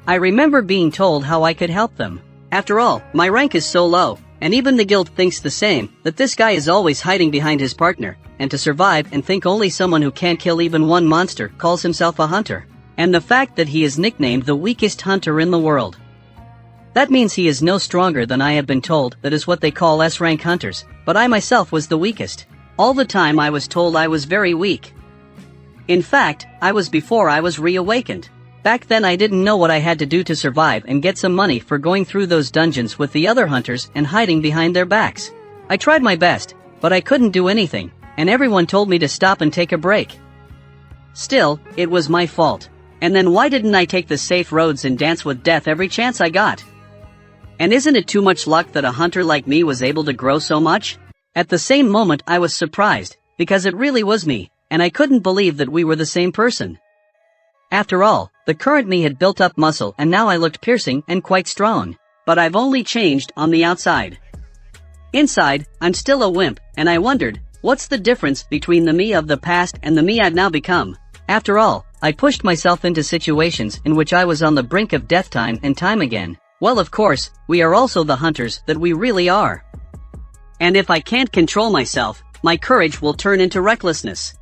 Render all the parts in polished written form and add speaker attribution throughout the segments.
Speaker 1: I remember being told how I could help them. After all, my rank is so low, and even the guild thinks the same, that this guy is always hiding behind his partner, and to survive and think only someone who can't kill even one monster calls himself a hunter. And the fact that he is nicknamed the weakest hunter in the world. That means he is no stronger than I have been told. That is what they call S-rank hunters, but I myself was the weakest. All the time I was told I was very weak. In fact, I was before I was reawakened. Back then I didn't know what I had to do to survive and get some money for going through those dungeons with the other hunters and hiding behind their backs. I tried my best, but I couldn't do anything, and everyone told me to stop and take a break. Still, it was my fault. And then why didn't I take the safe roads and dance with death every chance I got? And isn't it too much luck that a hunter like me was able to grow so much? At the same moment I was surprised, because it really was me, and I couldn't believe that we were the same person. After all, the current me had built up muscle and now I looked piercing and quite strong. But I've only changed on the outside. Inside, I'm still a wimp, and I wondered, what's the difference between the me of the past and the me I've now become? After all, I pushed myself into situations in which I was on the brink of death time and time again. Well, of course, we are also the hunters that we really are. And if I can't control myself, my courage will turn into recklessness.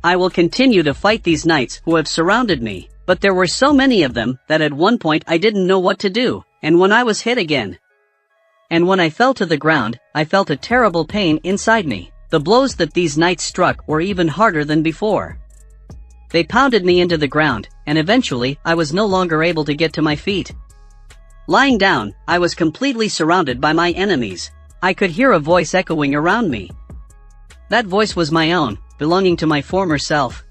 Speaker 1: I will continue to fight these knights who have surrounded me, but there were so many of them that at one point I didn't know what to do, and when I was hit again. And when I fell to the ground, I felt a terrible pain inside me. The blows that these knights struck were even harder than before. They pounded me into the ground, and eventually I was no longer able to get to my feet. Lying down, I was completely surrounded by my enemies. I could hear a voice echoing around me. That voice was my own, belonging to my former self.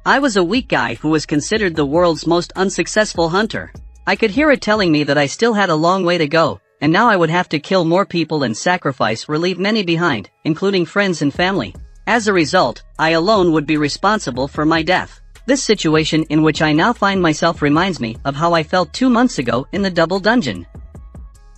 Speaker 1: I was a weak guy who was considered the world's most unsuccessful hunter. I could hear it telling me that I still had a long way to go, and now I would have to kill more people and sacrifice or leave many behind, including friends and family. As a result, I alone would be responsible for my death. This situation in which I now find myself reminds me of how I felt 2 months ago in the double dungeon.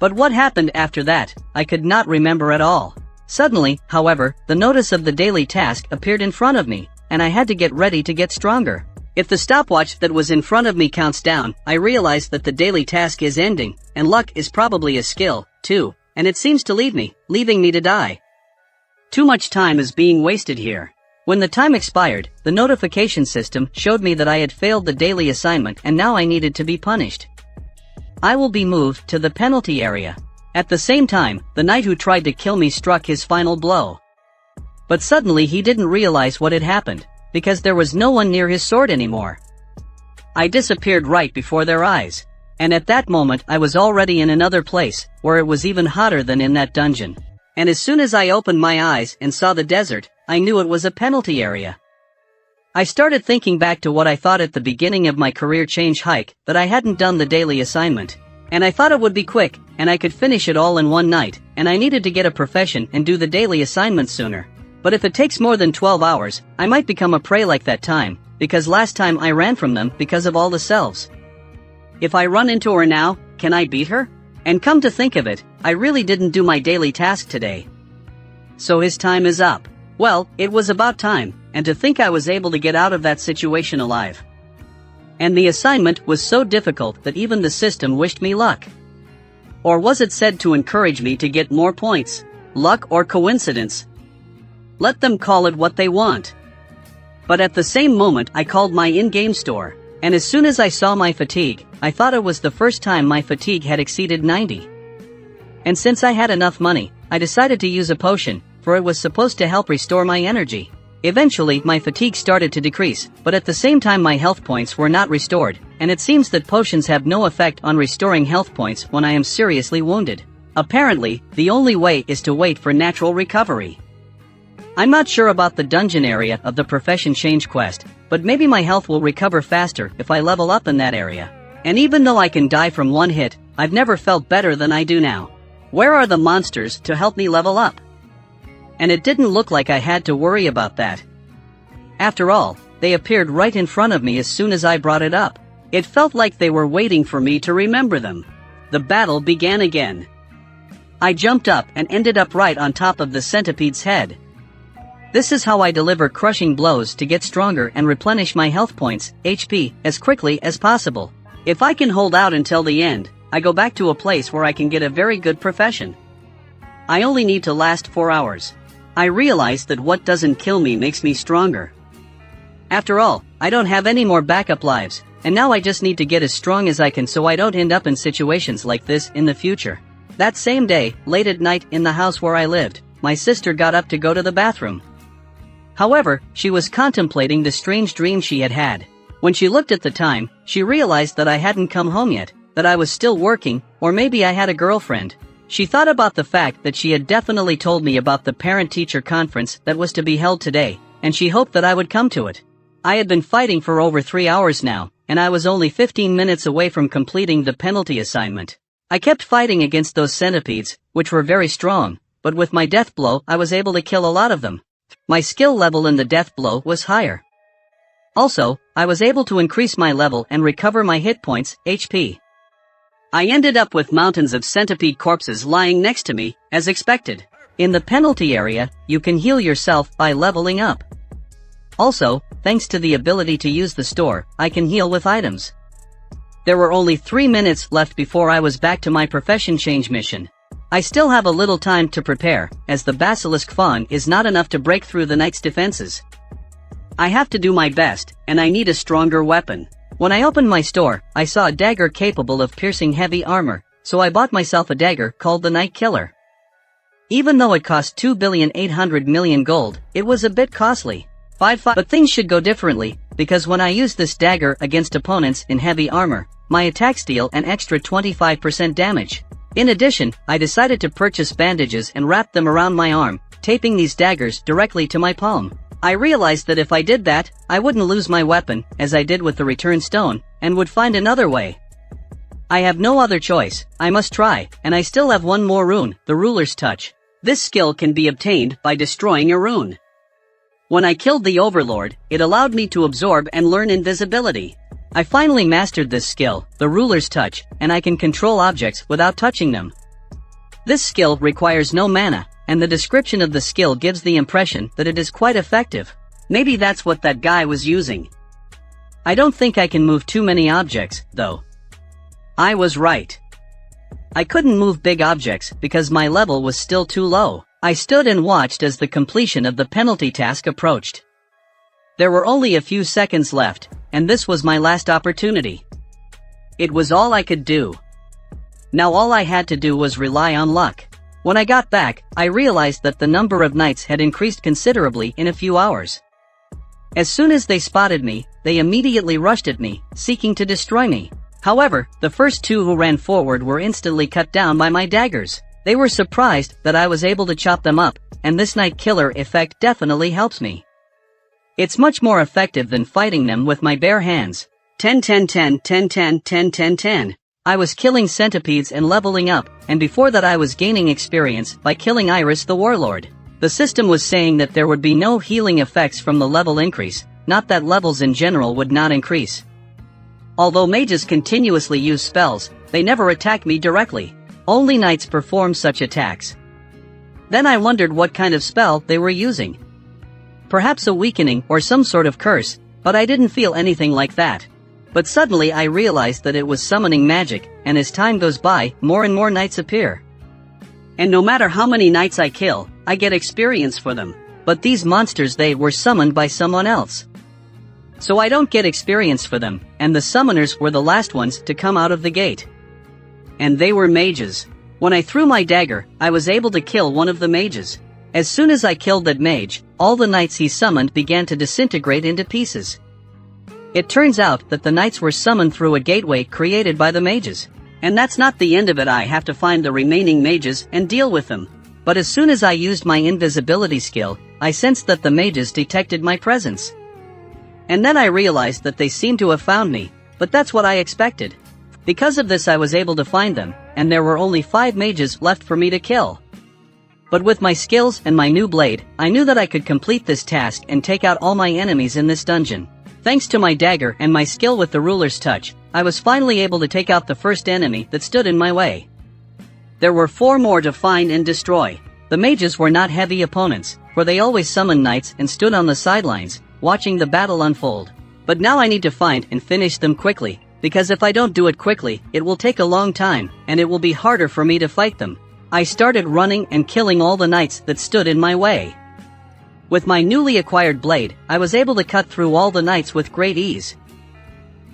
Speaker 1: But what happened after that, I could not remember at all. Suddenly, however, the notice of the daily task appeared in front of me, and I had to get ready to get stronger. If the stopwatch that was in front of me counts down, I realize that the daily task is ending, and luck is probably a skill, too, and it seems to leaving me to die. Too much time is being wasted here. When the time expired, the notification system showed me that I had failed the daily assignment and now I needed to be punished. I will be moved to the penalty area. At the same time, the knight who tried to kill me struck his final blow. But suddenly he didn't realize what had happened, because there was no one near his sword anymore. I disappeared right before their eyes, and at that moment I was already in another place, where it was even hotter than in that dungeon. And as soon as I opened my eyes and saw the desert, I knew it was a penalty area. I started thinking back to what I thought at the beginning of my career change hike, that I hadn't done the daily assignment. And I thought it would be quick, and I could finish it all in one night, and I needed to get a profession and do the daily assignment sooner. But if it takes more than 12 hours, I might become a prey like that time, because last time I ran from them because of all the selves. If I run into her now, can I beat her? And come to think of it, I really didn't do my daily task today. So his time is up. Well, it was about time, and to think I was able to get out of that situation alive. And the assignment was so difficult that even the system wished me luck. Or was it said to encourage me to get more points? Luck or coincidence? Let them call it what they want. But at the same moment I called my in-game store, and as soon as I saw my fatigue, I thought it was the first time my fatigue had exceeded 90. And since I had enough money, I decided to use a potion, for it was supposed to help restore my energy. Eventually, my fatigue started to decrease, but at the same time my health points were not restored, and it seems that potions have no effect on restoring health points when I am seriously wounded. Apparently, the only way is to wait for natural recovery. I'm not sure about the dungeon area of the profession change quest, but maybe my health will recover faster if I level up in that area. And even though I can die from one hit, I've never felt better than I do now. Where are the monsters to help me level up? And it didn't look like I had to worry about that. After all, they appeared right in front of me as soon as I brought it up. It felt like they were waiting for me to remember them. The battle began again. I jumped up and ended up right on top of the centipede's head. This is how I deliver crushing blows to get stronger and replenish my health points, HP, as quickly as possible. If I can hold out until the end, I go back to a place where I can get a very good profession. I only need to last 4 hours. I realize that what doesn't kill me makes me stronger. After all, I don't have any more backup lives, and now I just need to get as strong as I can so I don't end up in situations like this in the future. That same day, late at night in the house where I lived, my sister got up to go to the bathroom. However, she was contemplating the strange dream she had had. When she looked at the time, she realized that I hadn't come home yet, that I was still working, or maybe I had a girlfriend. She thought about the fact that she had definitely told me about the parent-teacher conference that was to be held today, and she hoped that I would come to it. I had been fighting for over 3 hours now, and I was only 15 minutes away from completing the penalty assignment. I kept fighting against those centipedes, which were very strong, but with my death blow I was able to kill a lot of them. My skill level in the death blow was higher. Also, I was able to increase my level and recover my hit points, HP. I ended up with mountains of centipede corpses lying next to me, as expected. In the penalty area, you can heal yourself by leveling up. Also, thanks to the ability to use the store, I can heal with items. There were only 3 minutes left before I was back to my profession change mission. I still have a little time to prepare, as the basilisk fawn is not enough to break through the knight's defenses. I have to do my best, and I need a stronger weapon. When I opened my store, I saw a dagger capable of piercing heavy armor, so I bought myself a dagger called the Night Killer. Even though it cost 2,800,000,000 gold, it was a bit costly. But things should go differently, because when I used this dagger against opponents in heavy armor, my attacks deal an extra 25% damage. In addition, I decided to purchase bandages and wrap them around my arm, taping these daggers directly to my palm. I realized that if I did that, I wouldn't lose my weapon, as I did with the return stone, and would find another way. I have no other choice, I must try, and I still have one more rune, the Ruler's Touch. This skill can be obtained by destroying a rune. When I killed the Overlord, it allowed me to absorb and learn invisibility. I finally mastered this skill, the Ruler's Touch, and I can control objects without touching them. This skill requires no mana, and the description of the skill gives the impression that it is quite effective. Maybe that's what that guy was using. I don't think I can move too many objects, though. I was right. I couldn't move big objects because my level was still too low. I stood and watched as the completion of the penalty task approached. There were only a few seconds left, and this was my last opportunity. It was all I could do. Now all I had to do was rely on luck. When I got back, I realized that the number of knights had increased considerably in a few hours. As soon as they spotted me, they immediately rushed at me, seeking to destroy me. However, the first 2 who ran forward were instantly cut down by my daggers. They were surprised that I was able to chop them up, and this Night Killer effect definitely helps me. It's much more effective than fighting them with my bare hands. 10-10-10-10-10-10-10-10. I was killing centipedes and leveling up, and before that I was gaining experience by killing Iris the Warlord. The system was saying that there would be no healing effects from the level increase, not that levels in general would not increase. Although mages continuously use spells, they never attack me directly. Only knights perform such attacks. Then I wondered what kind of spell they were using. Perhaps a weakening or some sort of curse, but I didn't feel anything like that. But suddenly I realized that it was summoning magic, and as time goes by, more and more knights appear. And no matter how many knights I kill, I get experience for them. But these monsters, they were summoned by someone else. So I don't get experience for them, and the summoners were the last ones to come out of the gate. And they were mages. When I threw my dagger, I was able to kill one of the mages. As soon as I killed that mage, all the knights he summoned began to disintegrate into pieces. It turns out that the knights were summoned through a gateway created by the mages. And that's not the end of it. I have to find the remaining mages and deal with them. But as soon as I used my invisibility skill, I sensed that the mages detected my presence. And then I realized that they seemed to have found me, but that's what I expected. Because of this I was able to find them, and there were only 5 mages left for me to kill. But with my skills and my new blade, I knew that I could complete this task and take out all my enemies in this dungeon. Thanks to my dagger and my skill with the Ruler's Touch, I was finally able to take out the first enemy that stood in my way. There were 4 more to find and destroy. The mages were not heavy opponents, for they always summoned knights and stood on the sidelines, watching the battle unfold. But now I need to find and finish them quickly, because if I don't do it quickly, it will take a long time, and it will be harder for me to fight them. I started running and killing all the knights that stood in my way. With my newly acquired blade, I was able to cut through all the knights with great ease.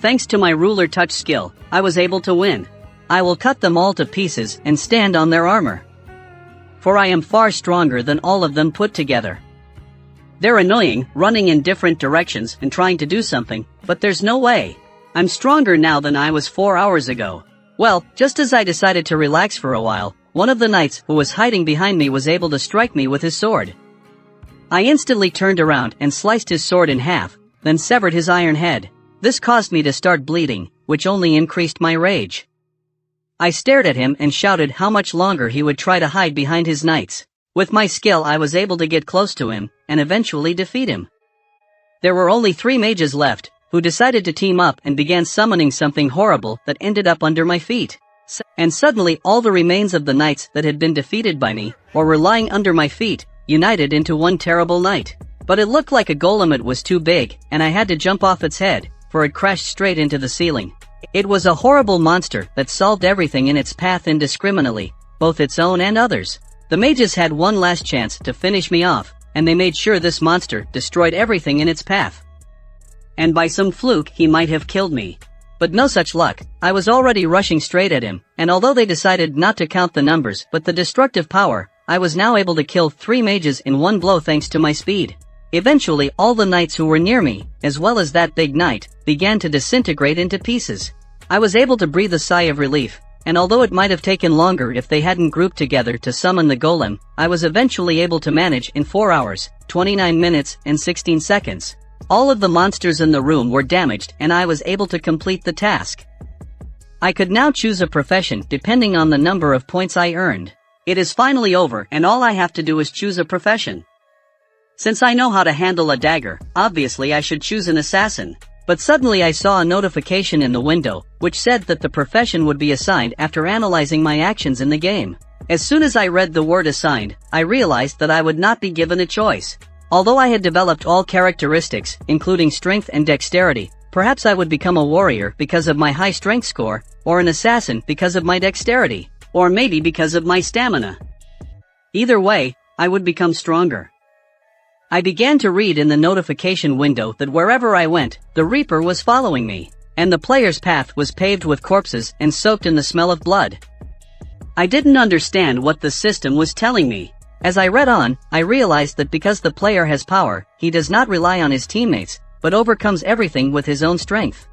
Speaker 1: Thanks to my ruler touch skill, I was able to win. I will cut them all to pieces and stand on their armor. For I am far stronger than all of them put together. They're annoying, running in different directions and trying to do something, but there's no way. I'm stronger now than I was 4 hours ago. Well, just as I decided to relax for a while, one of the knights who was hiding behind me was able to strike me with his sword. I instantly turned around and sliced his sword in half, then severed his iron head. This caused me to start bleeding, which only increased my rage. I stared at him and shouted how much longer he would try to hide behind his knights. With my skill I was able to get close to him, and eventually defeat him. There were only 3 mages left, who decided to team up and began summoning something horrible that ended up under my feet. And suddenly all the remains of the knights that had been defeated by me, or were lying under my feet, united into one terrible knight. But it looked like a golem. It was too big, and I had to jump off its head, for it crashed straight into the ceiling. It was a horrible monster that solved everything in its path indiscriminately, both its own and others. The mages had one last chance to finish me off, and they made sure this monster destroyed everything in its path. And by some fluke he might have killed me. But no such luck. I was already rushing straight at him, and although they decided not to count the numbers but the destructive power, I was now able to kill 3 mages in one blow thanks to my speed. Eventually all the knights who were near me, as well as that big knight, began to disintegrate into pieces. I was able to breathe a sigh of relief, and although it might have taken longer if they hadn't grouped together to summon the golem, I was eventually able to manage in 4 hours, 29 minutes and 16 seconds. All of the monsters in the room were damaged and I was able to complete the task. I could now choose a profession depending on the number of points I earned. It is finally over and all I have to do is choose a profession. Since I know how to handle a dagger, obviously I should choose an assassin. But suddenly I saw a notification in the window, which said that the profession would be assigned after analyzing my actions in the game. As soon as I read the word assigned, I realized that I would not be given a choice. Although I had developed all characteristics, including strength and dexterity, perhaps I would become a warrior because of my high strength score, or an assassin because of my dexterity, or maybe because of my stamina. Either way, I would become stronger. I began to read in the notification window that wherever I went, the Reaper was following me, and the player's path was paved with corpses and soaked in the smell of blood. I didn't understand what the system was telling me. As I read on, I realized that because the player has power, he does not rely on his teammates, but overcomes everything with his own strength.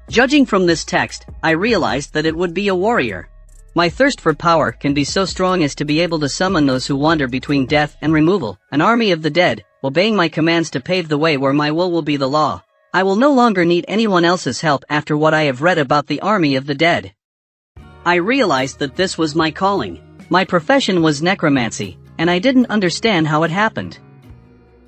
Speaker 1: Judging from this text, I realized that it would be a warrior. My thirst for power can be so strong as to be able to summon those who wander between death and removal, an army of the dead, obeying my commands to pave the way where my will be the law. I will no longer need anyone else's help after what I have read about the army of the dead. I realized that this was my calling. My profession was necromancy, and I didn't understand how it happened.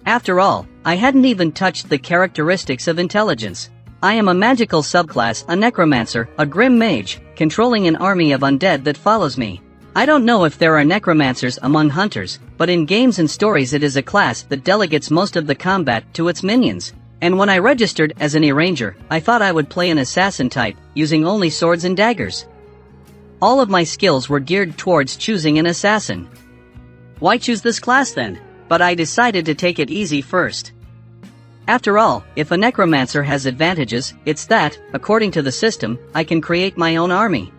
Speaker 1: After all, I hadn't even touched the characteristics of intelligence. I am a magical subclass, a necromancer, a grim mage, controlling an army of undead that follows me. I don't know if there are necromancers among hunters, but in games and stories it is a class that delegates most of the combat to its minions. And when I registered as an arranger, I thought I would play an assassin type, using only swords and daggers. All of my skills were geared towards choosing an assassin. Why choose this class then? But I decided to take it easy first. After all, if a necromancer has advantages, it's that, according to the system, I can create my own army.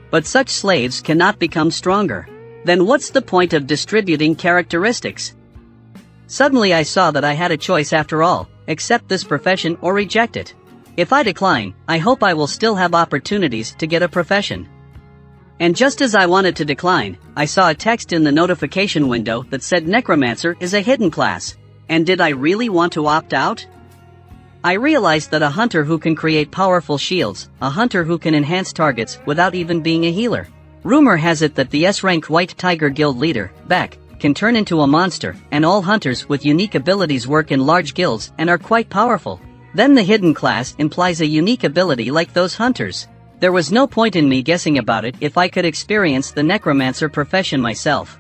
Speaker 1: But such slaves cannot become stronger. Then what's the point of distributing characteristics? Suddenly I saw that I had a choice after all, accept this profession or reject it. If I decline, I hope I will still have opportunities to get a profession. And just as I wanted to decline, I saw a text in the notification window that said Necromancer is a hidden class. And did I really want to opt out? I realized that a hunter who can create powerful shields, a hunter who can enhance targets without even being a healer. Rumor has it that the S-rank White Tiger Guild leader, Beck, can turn into a monster, and all hunters with unique abilities work in large guilds and are quite powerful. Then the hidden class implies a unique ability like those hunters. There was no point in me guessing about it if I could experience the necromancer profession myself.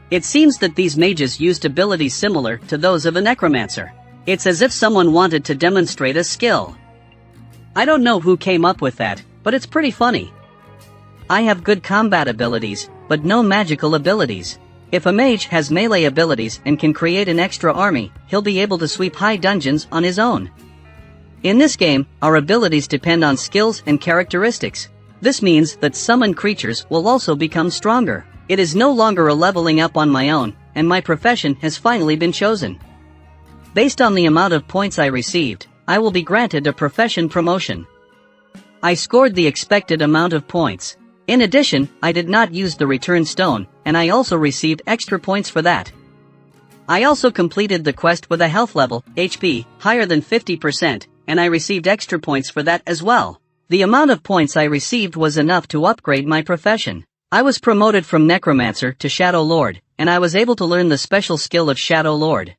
Speaker 1: It seems that these mages used abilities similar to those of a necromancer. It's as if someone wanted to demonstrate a skill. I don't know who came up with that, but it's pretty funny. I have good combat abilities, but no magical abilities. If a mage has melee abilities and can create an extra army, he'll be able to sweep high dungeons on his own. In this game, our abilities depend on skills and characteristics. This means that summoned creatures will also become stronger. It is no longer a leveling up on my own, and my profession has finally been chosen. Based on the amount of points I received, I will be granted a profession promotion. I scored the expected amount of points. In addition, I did not use the return stone, and I also received extra points for that. I also completed the quest with a health level, HP, higher than 50%, and I received extra points for that as well. The amount of points I received was enough to upgrade my profession. I was promoted from Necromancer to Shadow Lord, and I was able to learn the special skill of Shadow Lord.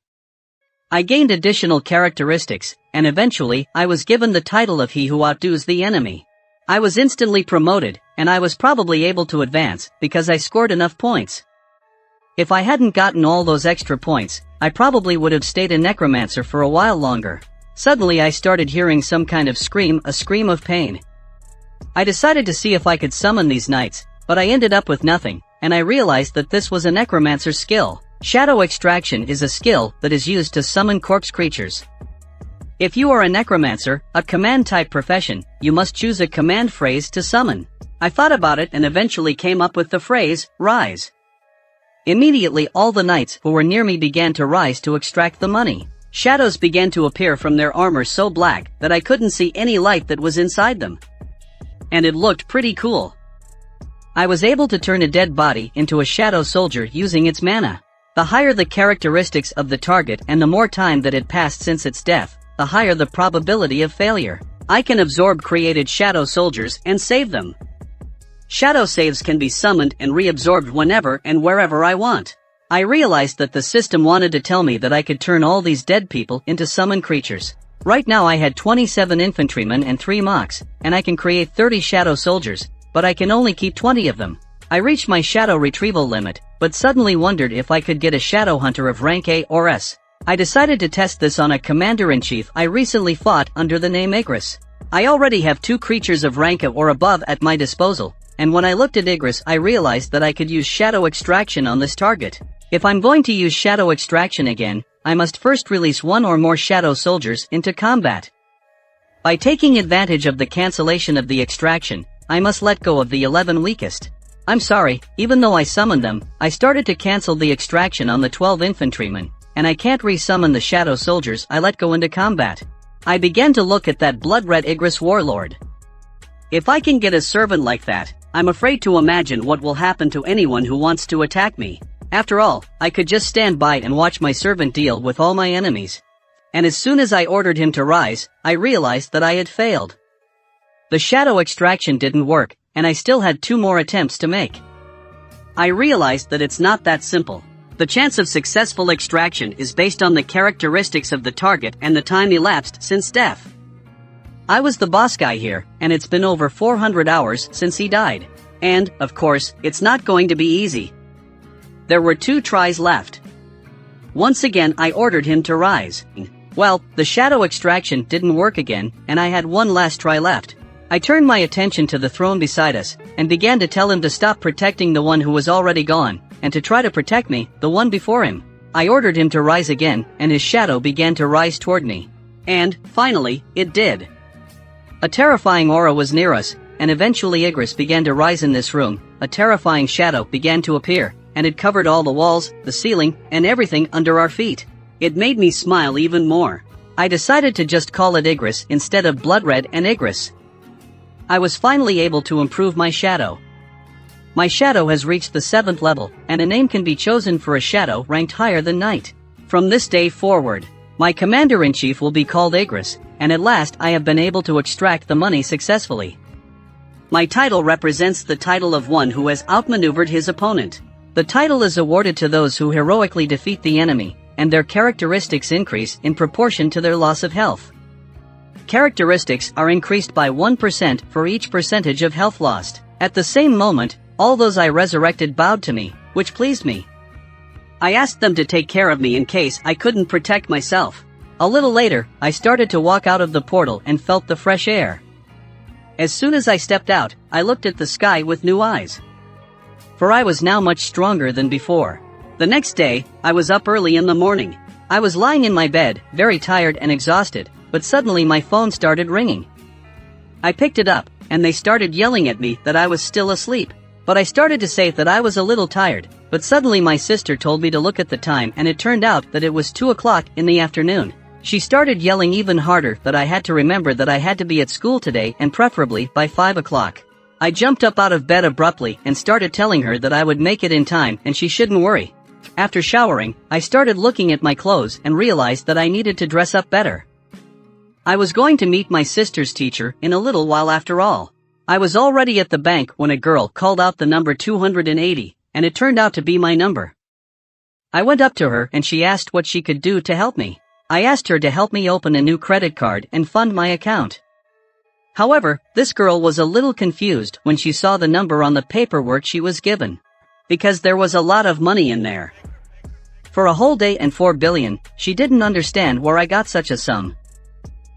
Speaker 1: I gained additional characteristics, and eventually I was given the title of He Who Outdoes the Enemy. I was instantly promoted, and I was probably able to advance because I scored enough points. If I hadn't gotten all those extra points, I probably would have stayed a Necromancer for a while longer. Suddenly I started hearing some kind of scream, a scream of pain. I decided to see if I could summon these knights, but I ended up with nothing, and I realized that this was a Necromancer's skill. Shadow extraction is a skill that is used to summon corpse creatures. If you are a Necromancer, a command-type profession, you must choose a command phrase to summon. I thought about it and eventually came up with the phrase, rise. Immediately all the knights who were near me began to rise to extract the money. Shadows began to appear from their armor so black that I couldn't see any light that was inside them. And it looked pretty cool. I was able to turn a dead body into a shadow soldier using its mana. The higher the characteristics of the target and the more time that it passed since its death, the higher the probability of failure. I can absorb created shadow soldiers and save them. Shadow saves can be summoned and reabsorbed whenever and wherever I want. I realized that the system wanted to tell me that I could turn all these dead people into summoned creatures. Right now I had 27 infantrymen and 3 mocks, and I can create 30 shadow soldiers, but I can only keep 20 of them. I reached my shadow retrieval limit, but suddenly wondered if I could get a shadow hunter of rank A or S. I decided to test this on a commander-in-chief I recently fought under the name Igris. I already have 2 creatures of rank A or above at my disposal, and when I looked at Igris I realized that I could use shadow extraction on this target. If I'm going to use shadow extraction again, I must first release 1 or more shadow soldiers into combat. By taking advantage of the cancellation of the extraction, I must let go of the 11 weakest. I'm sorry, even though I summoned them, I started to cancel the extraction on the 12 infantrymen, and I can't re-summon the shadow soldiers I let go into combat. I began to look at that blood-red Igris warlord. If I can get a servant like that, I'm afraid to imagine what will happen to anyone who wants to attack me. After all, I could just stand by and watch my servant deal with all my enemies. And as soon as I ordered him to rise, I realized that I had failed. The shadow extraction didn't work, and I still had 2 more attempts to make. I realized that it's not that simple. The chance of successful extraction is based on the characteristics of the target and the time elapsed since death. I was the boss guy here, and it's been over 400 hours since he died. And, of course, it's not going to be easy. There were 2 tries left. Once again I ordered him to rise. Well, the shadow extraction didn't work again, and I had 1 last try left. I turned my attention to the throne beside us, and began to tell him to stop protecting the one who was already gone, and to try to protect me, the one before him. I ordered him to rise again, and his shadow began to rise toward me. And, finally, it did. A terrifying aura was near us, and eventually Igris began to rise in this room. A terrifying shadow began to appear, and it covered all the walls, the ceiling, and everything under our feet. It made me smile even more. I decided to just call it Igris instead of Bloodred and Igris. I was finally able to improve my shadow. My shadow has reached the 7th level, and a name can be chosen for a shadow ranked higher than Knight. From this day forward, my commander-in-chief will be called Igris, and at last I have been able to extract the money successfully. My title represents the title of one who has outmaneuvered his opponent. The title is awarded to those who heroically defeat the enemy, and their characteristics increase in proportion to their loss of health. Characteristics are increased by 1% for each percentage of health lost. At the same moment, all those I resurrected bowed to me, which pleased me. I asked them to take care of me in case I couldn't protect myself. A little later, I started to walk out of the portal and felt the fresh air. As soon as I stepped out, I looked at the sky with new eyes. For I was now much stronger than before. The next day, I was up early in the morning. I was lying in my bed, very tired and exhausted, but suddenly my phone started ringing. I picked it up, and they started yelling at me that I was still asleep. But I started to say that I was a little tired, but suddenly my sister told me to look at the time, and it turned out that it was 2 o'clock in the afternoon. She started yelling even harder that I had to remember that I had to be at school today and preferably by 5 o'clock. I jumped up out of bed abruptly and started telling her that I would make it in time and she shouldn't worry. After showering, I started looking at my clothes and realized that I needed to dress up better. I was going to meet my sister's teacher in a little while after all. I was already at the bank when a girl called out the number 280, and it turned out to be my number. I went up to her and she asked what she could do to help me. I asked her to help me open a new credit card and fund my account. However, this girl was a little confused when she saw the number on the paperwork she was given. Because there was a lot of money in there. For a whole day and 4 billion, she didn't understand where I got such a sum.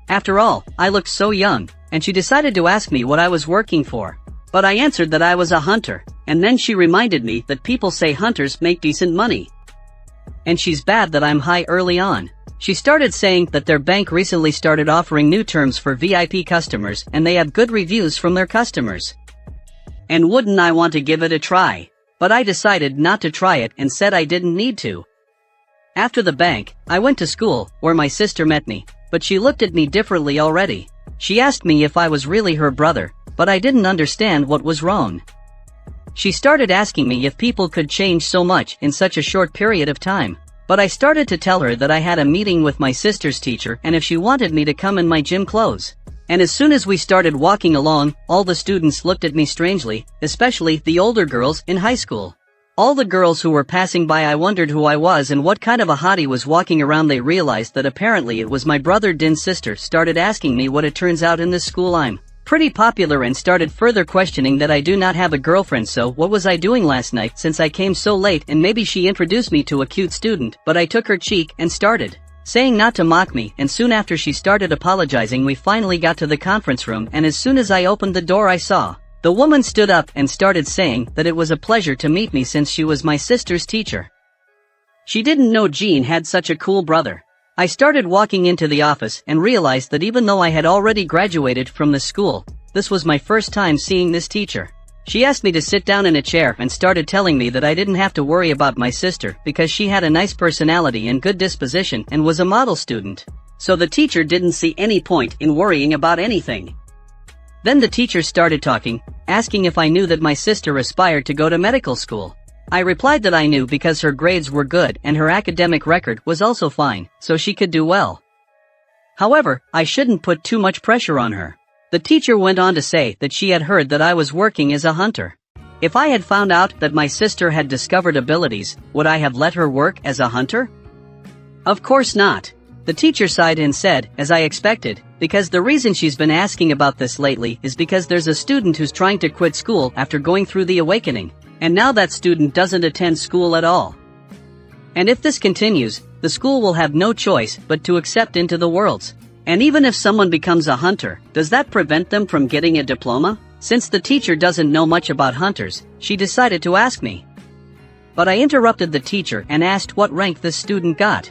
Speaker 1: After all, I looked so young, and she decided to ask me what I was working for. But I answered that I was a hunter, and then she reminded me that people say hunters make decent money. And she's bad that I'm high early on. She started saying that their bank recently started offering new terms for VIP customers and they have good reviews from their customers. And wouldn't I want to give it a try? But I decided not to try it and said I didn't need to. After the bank, I went to school, where my sister met me, but she looked at me differently already. She asked me if I was really her brother, but I didn't understand what was wrong. She started asking me if people could change so much in such a short period of time. But I started to tell her that I had a meeting with my sister's teacher and if she wanted me to come in my gym clothes. And as soon as we started walking along, all the students looked at me strangely, especially the older girls in high school. All the girls who were passing by, I wondered who I was and what kind of a hottie was walking around. They realized that apparently it was my brother Din's sister. Started asking me what it turns out in this school I'm pretty popular and started further questioning that I do not have a girlfriend. So what was I doing last night since I came so late? And maybe she introduced me to a cute student, but I took her cheek and started saying not to mock me, and soon after she started apologizing. We finally got to the conference room, and as soon as I opened the door I saw the woman stood up and started saying that it was a pleasure to meet me since she was my sister's teacher. She didn't know Jin had such a cool brother. I started walking into the office and realized that even though I had already graduated from the school, this was my first time seeing this teacher. She asked me to sit down in a chair and started telling me that I didn't have to worry about my sister because she had a nice personality and good disposition and was a model student. So the teacher didn't see any point in worrying about anything. Then the teacher started talking, asking if I knew that my sister aspired to go to medical school. I replied that I knew because her grades were good and her academic record was also fine, so she could do well. However, I shouldn't put too much pressure on her. The teacher went on to say that she had heard that I was working as a hunter. If I had found out that my sister had discovered abilities, would I have let her work as a hunter? Of course not. The teacher sighed and said, as I expected, because the reason she's been asking about this lately is because there's a student who's trying to quit school after going through the awakening. And now that student doesn't attend school at all. And if this continues, the school will have no choice but to accept into the worlds. And even if someone becomes a hunter, does that prevent them from getting a diploma? Since the teacher doesn't know much about hunters, she decided to ask me. But I interrupted the teacher and asked what rank this student got.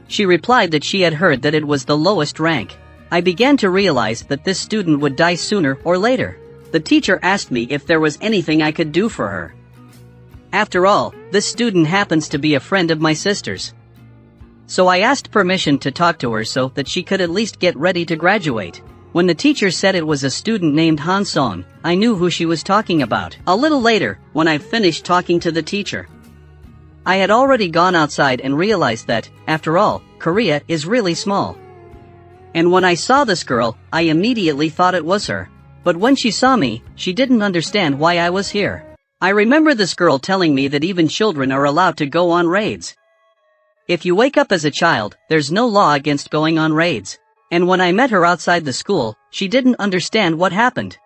Speaker 1: She replied that she had heard that it was the lowest rank. I began to realize that this student would die sooner or later. The teacher asked me if there was anything I could do for her. After all, this student happens to be a friend of my sister's. So I asked permission to talk to her so that she could at least get ready to graduate. When the teacher said it was a student named Han Song, I knew who she was talking about. A little later, when I finished talking to the teacher, I had already gone outside and realized that, after all, Korea is really small. And when I saw this girl, I immediately thought it was her. But when she saw me, she didn't understand why I was here. I remember this girl telling me that even children are allowed to go on raids. If you wake up as a child, there's no law against going on raids. And when I met her outside the school, she didn't understand what happened.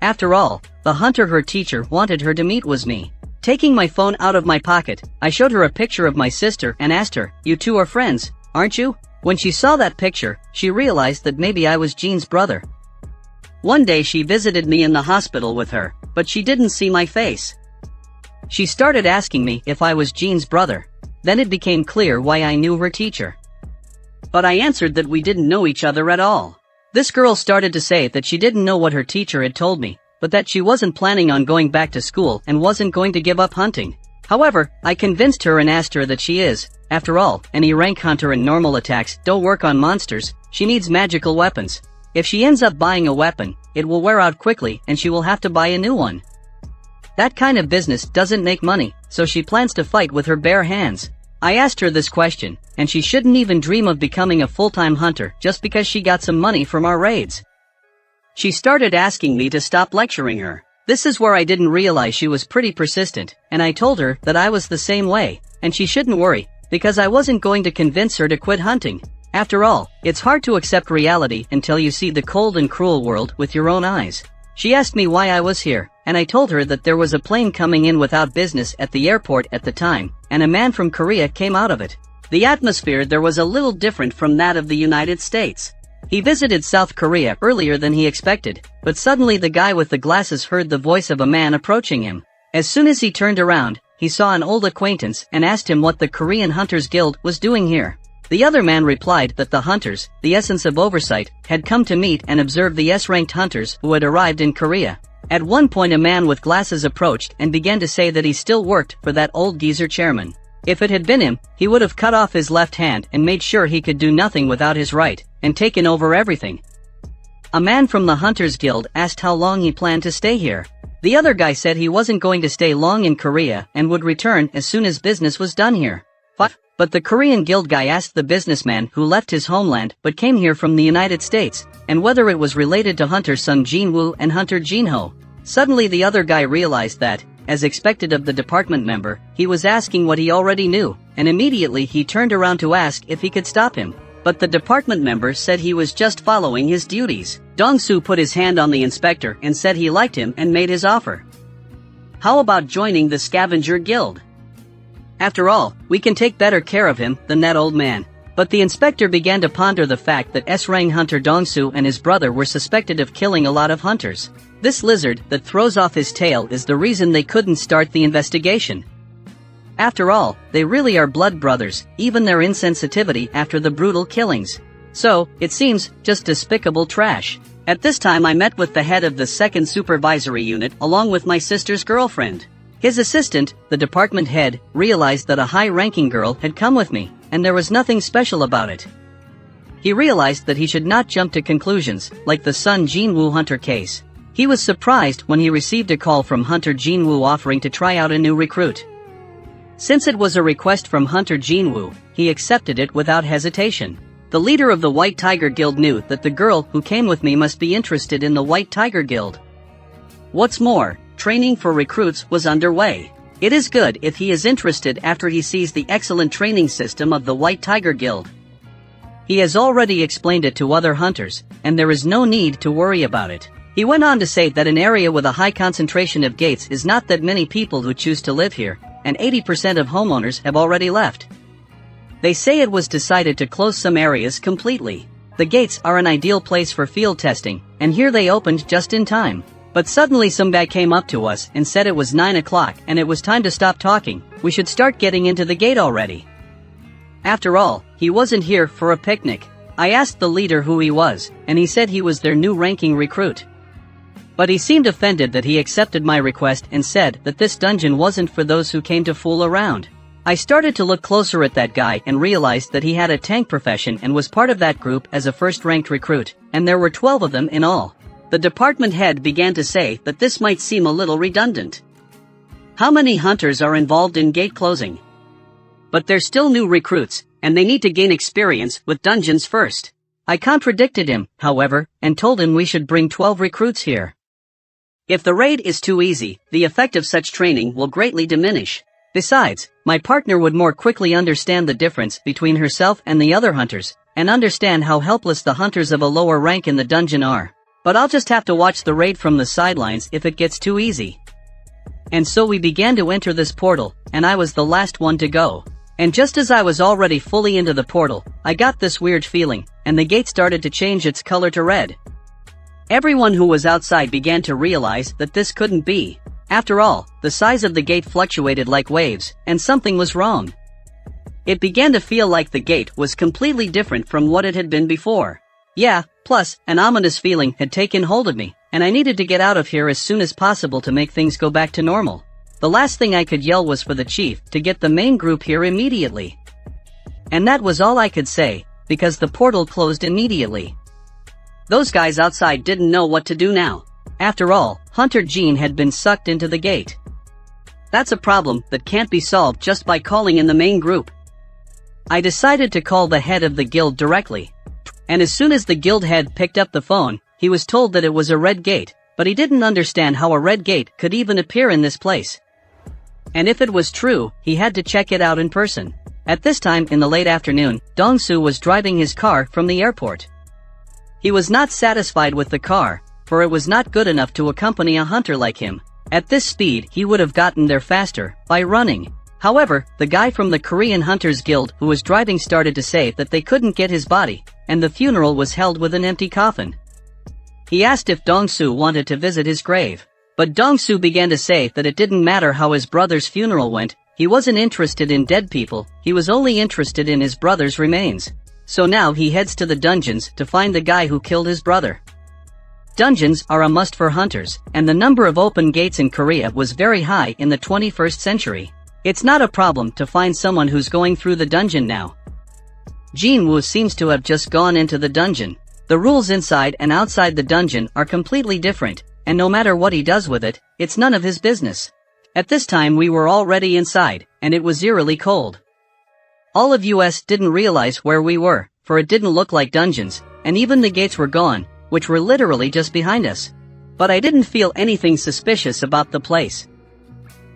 Speaker 1: After all, the hunter her teacher wanted her to meet was me. Taking my phone out of my pocket, I showed her a picture of my sister and asked her, "You two are friends, aren't you?" When she saw that picture, she realized that maybe I was Jin's brother. One day she visited me in the hospital with her, but she didn't see my face. She started asking me if I was Jin's brother. Then it became clear why I knew her teacher. But I answered that we didn't know each other at all. This girl started to say that she didn't know what her teacher had told me, but that she wasn't planning on going back to school and wasn't going to give up hunting. However, I convinced her and asked her that she is, after all, any rank hunter and normal attacks don't work on monsters. She needs magical weapons. If she ends up buying a weapon, it will wear out quickly and she will have to buy a new one. That kind of business doesn't make money, so she plans to fight with her bare hands. I asked her this question, and she shouldn't even dream of becoming a full-time hunter just because she got some money from our raids. She started asking me to stop lecturing her. This is where I didn't realize she was pretty persistent, and I told her that I was the same way, and she shouldn't worry, because I wasn't going to convince her to quit hunting. After all, it's hard to accept reality until you see the cold and cruel world with your own eyes. She asked me why I was here, and I told her that there was a plane coming in without business at the airport at the time, and a man from Korea came out of it. The atmosphere there was a little different from that of the United States. He visited South Korea earlier than he expected, but suddenly the guy with the glasses heard the voice of a man approaching him. As soon as he turned around, he saw an old acquaintance and asked him what the Korean Hunters Guild was doing here. The other man replied that the hunters, the essence of oversight, had come to meet and observe the S-ranked hunters who had arrived in Korea. At one point a man with glasses approached and began to say that he still worked for that old geezer chairman. If it had been him, he would have cut off his left hand and made sure he could do nothing without his right, and taken over everything. A man from the Hunters Guild asked how long he planned to stay here. The other guy said he wasn't going to stay long in Korea and would return as soon as business was done here. But the Korean Guild guy asked the businessman who left his homeland but came here from the United States, and whether it was related to Hunter son Jin Woo and Hunter Jin Ho. Suddenly the other guy realized that, as expected of the department member, he was asking what he already knew, and immediately he turned around to ask if he could stop him. But the department member said he was just following his duties. Dong-soo put his hand on the inspector and said he liked him and made his offer. How about joining the scavenger guild? After all, we can take better care of him than that old man. But the inspector began to ponder the fact that S-rank hunter Dong-soo and his brother were suspected of killing a lot of hunters. This lizard that throws off his tail is the reason they couldn't start the investigation. After all, they really are blood brothers, even their insensitivity after the brutal killings. So, it seems, just despicable trash. At this time I met with the head of the 2nd Supervisory Unit along with my sister's girlfriend. His assistant, the department head, realized that a high-ranking girl had come with me, and there was nothing special about it. He realized that he should not jump to conclusions, like the Sun Jin Woo Hunter case. He was surprised when he received a call from Hunter Jin Woo offering to try out a new recruit. Since it was a request from Hunter Jin Woo, he accepted it without hesitation. The leader of the White Tiger Guild knew that the girl who came with me must be interested in the White Tiger Guild. What's more, training for recruits was underway. It is good if he is interested after he sees the excellent training system of the White Tiger Guild. He has already explained it to other hunters, and there is no need to worry about it. He went on to say that an area with a high concentration of gates is not that many people who choose to live here, and 80% of homeowners have already left. They say it was decided to close some areas completely. The gates are an ideal place for field testing, and here they opened just in time. But suddenly some guy came up to us and said it was 9 o'clock and it was time to stop talking. We should start getting into the gate already. After all, he wasn't here for a picnic. I asked the leader who he was, and he said he was their new ranking recruit. But he seemed offended that he accepted my request and said that this dungeon wasn't for those who came to fool around. I started to look closer at that guy and realized that he had a tank profession and was part of that group as a first-ranked recruit, and there were 12 of them in all. The department head began to say that this might seem a little redundant. How many hunters are involved in gate closing? But they're still new recruits, and they need to gain experience with dungeons first. I contradicted him, however, and told him we should bring 12 recruits here. If the raid is too easy, the effect of such training will greatly diminish. Besides, my partner would more quickly understand the difference between herself and the other hunters, and understand how helpless the hunters of a lower rank in the dungeon are. But I'll just have to watch the raid from the sidelines if it gets too easy. And so we began to enter this portal, and I was the last one to go. And just as I was already fully into the portal, I got this weird feeling, and the gate started to change its color to red. Everyone who was outside began to realize that this couldn't be. After all, the size of the gate fluctuated like waves, and something was wrong. It began to feel like the gate was completely different from what it had been before. Yeah, plus, an ominous feeling had taken hold of me, and I needed to get out of here as soon as possible to make things go back to normal. The last thing I could yell was for the chief to get the main group here immediately. And that was all I could say, because the portal closed immediately. Those guys outside didn't know what to do now. After all, Hunter Jin had been sucked into the gate. That's a problem that can't be solved just by calling in the main group. I decided to call the head of the guild directly. And as soon as the guild head picked up the phone, he was told that it was a red gate, but he didn't understand how a red gate could even appear in this place. And if it was true, he had to check it out in person. At this time in the late afternoon, Dong-soo was driving his car from the airport. He was not satisfied with the car, for it was not good enough to accompany a hunter like him. At this speed, he would have gotten there faster, by running. However, the guy from the Korean Hunters Guild who was driving started to say that they couldn't get his body, and the funeral was held with an empty coffin. He asked if Dong-soo wanted to visit his grave. But Dong-soo began to say that it didn't matter how his brother's funeral went, he wasn't interested in dead people, he was only interested in his brother's remains. So now he heads to the dungeons to find the guy who killed his brother. Dungeons are a must for hunters, and the number of open gates in Korea was very high in the 21st century. It's not a problem to find someone who's going through the dungeon now. Jin Woo seems to have just gone into the dungeon. The rules inside and outside the dungeon are completely different, and no matter what he does with it, it's none of his business. At this time we were already inside, and it was eerily cold. All of us didn't realize where we were, for it didn't look like dungeons, and even the gates were gone, which were literally just behind us. But I didn't feel anything suspicious about the place.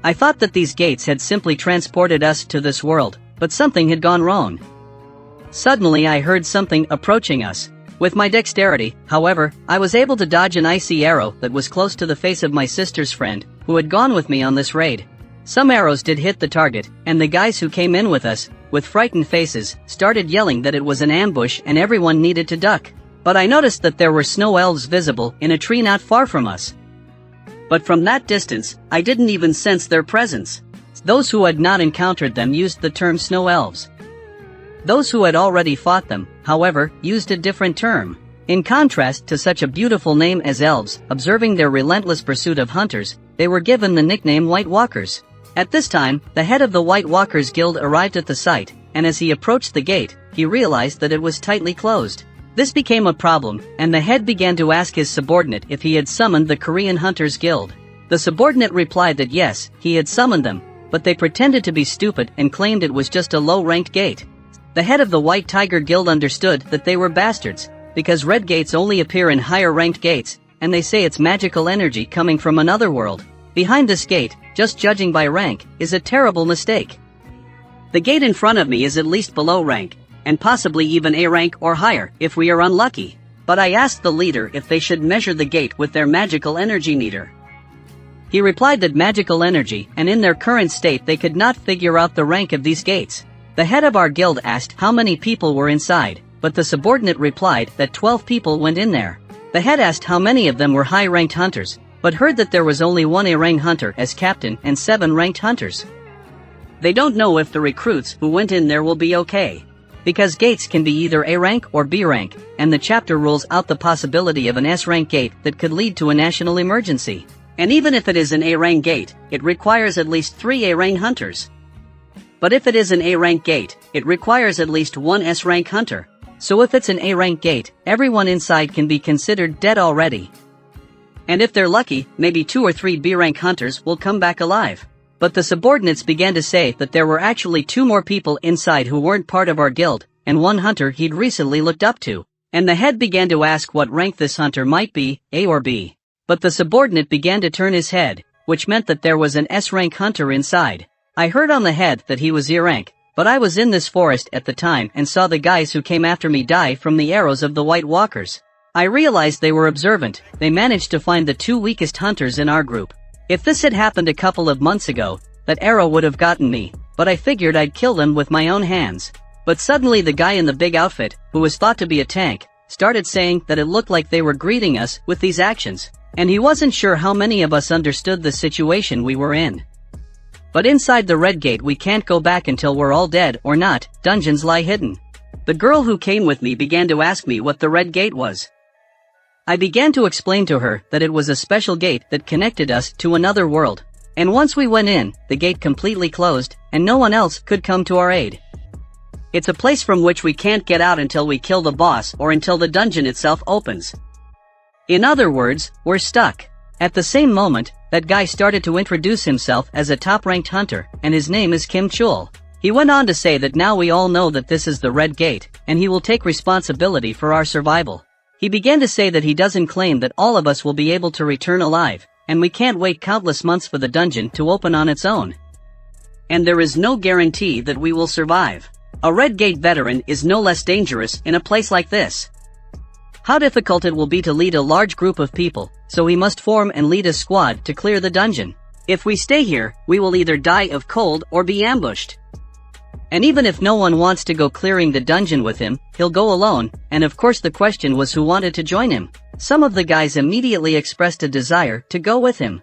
Speaker 1: I thought that these gates had simply transported us to this world, but something had gone wrong. Suddenly I heard something approaching us. With my dexterity, however, I was able to dodge an icy arrow that was close to the face of my sister's friend, who had gone with me on this raid. Some arrows did hit the target, and the guys who came in with us, with frightened faces, started yelling that it was an ambush and everyone needed to duck. But I noticed that there were snow elves visible in a tree not far from us. But from that distance, I didn't even sense their presence. Those who had not encountered them used the term snow elves. Those who had already fought them, however, used a different term. In contrast to such a beautiful name as elves, observing their relentless pursuit of hunters, they were given the nickname White Walkers. At this time, the head of the White Walkers Guild arrived at the site, and as he approached the gate, he realized that it was tightly closed. This became a problem, and the head began to ask his subordinate if he had summoned the Korean Hunters Guild. The subordinate replied that yes, he had summoned them, but they pretended to be stupid and claimed it was just a low-ranked gate. The head of the White Tiger Guild understood that they were bastards, because red gates only appear in higher-ranked gates, and they say it's magical energy coming from another world. Behind this gate, just judging by rank, is a terrible mistake. The gate in front of me is at least below rank, and possibly even A rank or higher if we are unlucky. But I asked the leader if they should measure the gate with their magical energy meter. He replied that magical energy, and in their current state they could not figure out the rank of these gates. The head of our guild asked how many people were inside, but the subordinate replied that 12 people went in there. The head asked how many of them were high-ranked hunters, but heard that there was only one A-rank hunter as captain and 7 ranked hunters. They don't know if the recruits who went in there will be okay. Because gates can be either A rank or B rank, and the chapter rules out the possibility of an S rank gate that could lead to a national emergency. And even if it is an A rank gate, it requires at least 3 A rank hunters. But if it is an A rank gate, it requires at least 1 S rank hunter. So if it's an A rank gate, everyone inside can be considered dead already. And if they're lucky, maybe 2 or 3 B rank hunters will come back alive. But the subordinates began to say that there were actually 2 more people inside who weren't part of our guild, and 1 hunter he'd recently looked up to. And the head began to ask what rank this hunter might be, A or B. But the subordinate began to turn his head, which meant that there was an S-rank hunter inside. I heard on the head that he was E-rank, but I was in this forest at the time and saw the guys who came after me die from the arrows of the White Walkers. I realized they were observant. They managed to find the 2 weakest hunters in our group. If this had happened a couple of months ago, that arrow would have gotten me, but I figured I'd kill them with my own hands. But suddenly the guy in the big outfit, who was thought to be a tank, started saying that it looked like they were greeting us with these actions, and he wasn't sure how many of us understood the situation we were in. But inside the red gate we can't go back until we're all dead or not, dungeons lie hidden. The girl who came with me began to ask me what the red gate was. I began to explain to her that it was a special gate that connected us to another world, and once we went in, the gate completely closed, and no one else could come to our aid. It's a place from which we can't get out until we kill the boss or until the dungeon itself opens. In other words, we're stuck. At the same moment, that guy started to introduce himself as a top-ranked hunter, and his name is Kim Chul. He went on to say that now we all know that this is the red gate, and he will take responsibility for our survival. He began to say that he doesn't claim that all of us will be able to return alive, and we can't wait countless months for the dungeon to open on its own. And there is no guarantee that we will survive. A red gate veteran is no less dangerous in a place like this. How difficult it will be to lead a large group of people, so he must form and lead a squad to clear the dungeon. If we stay here, we will either die of cold or be ambushed. And even if no one wants to go clearing the dungeon with him, he'll go alone, and of course the question was who wanted to join him. Some of the guys immediately expressed a desire to go with him.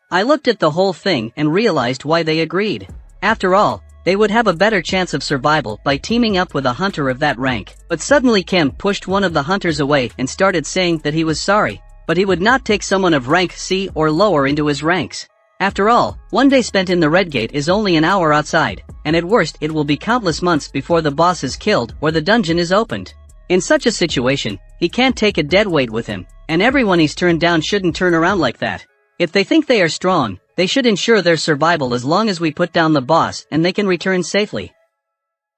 Speaker 1: I looked at the whole thing and realized why they agreed. After all, they would have a better chance of survival by teaming up with a hunter of that rank. But suddenly Kim pushed one of the hunters away and started saying that he was sorry, but he would not take someone of rank C or lower into his ranks. After all, one day spent in the red gate is only an hour outside, and at worst it will be countless months before the boss is killed or the dungeon is opened. In such a situation, he can't take a dead weight with him, and everyone he's turned down shouldn't turn around like that. If they think they are strong, they should ensure their survival as long as we put down the boss and they can return safely.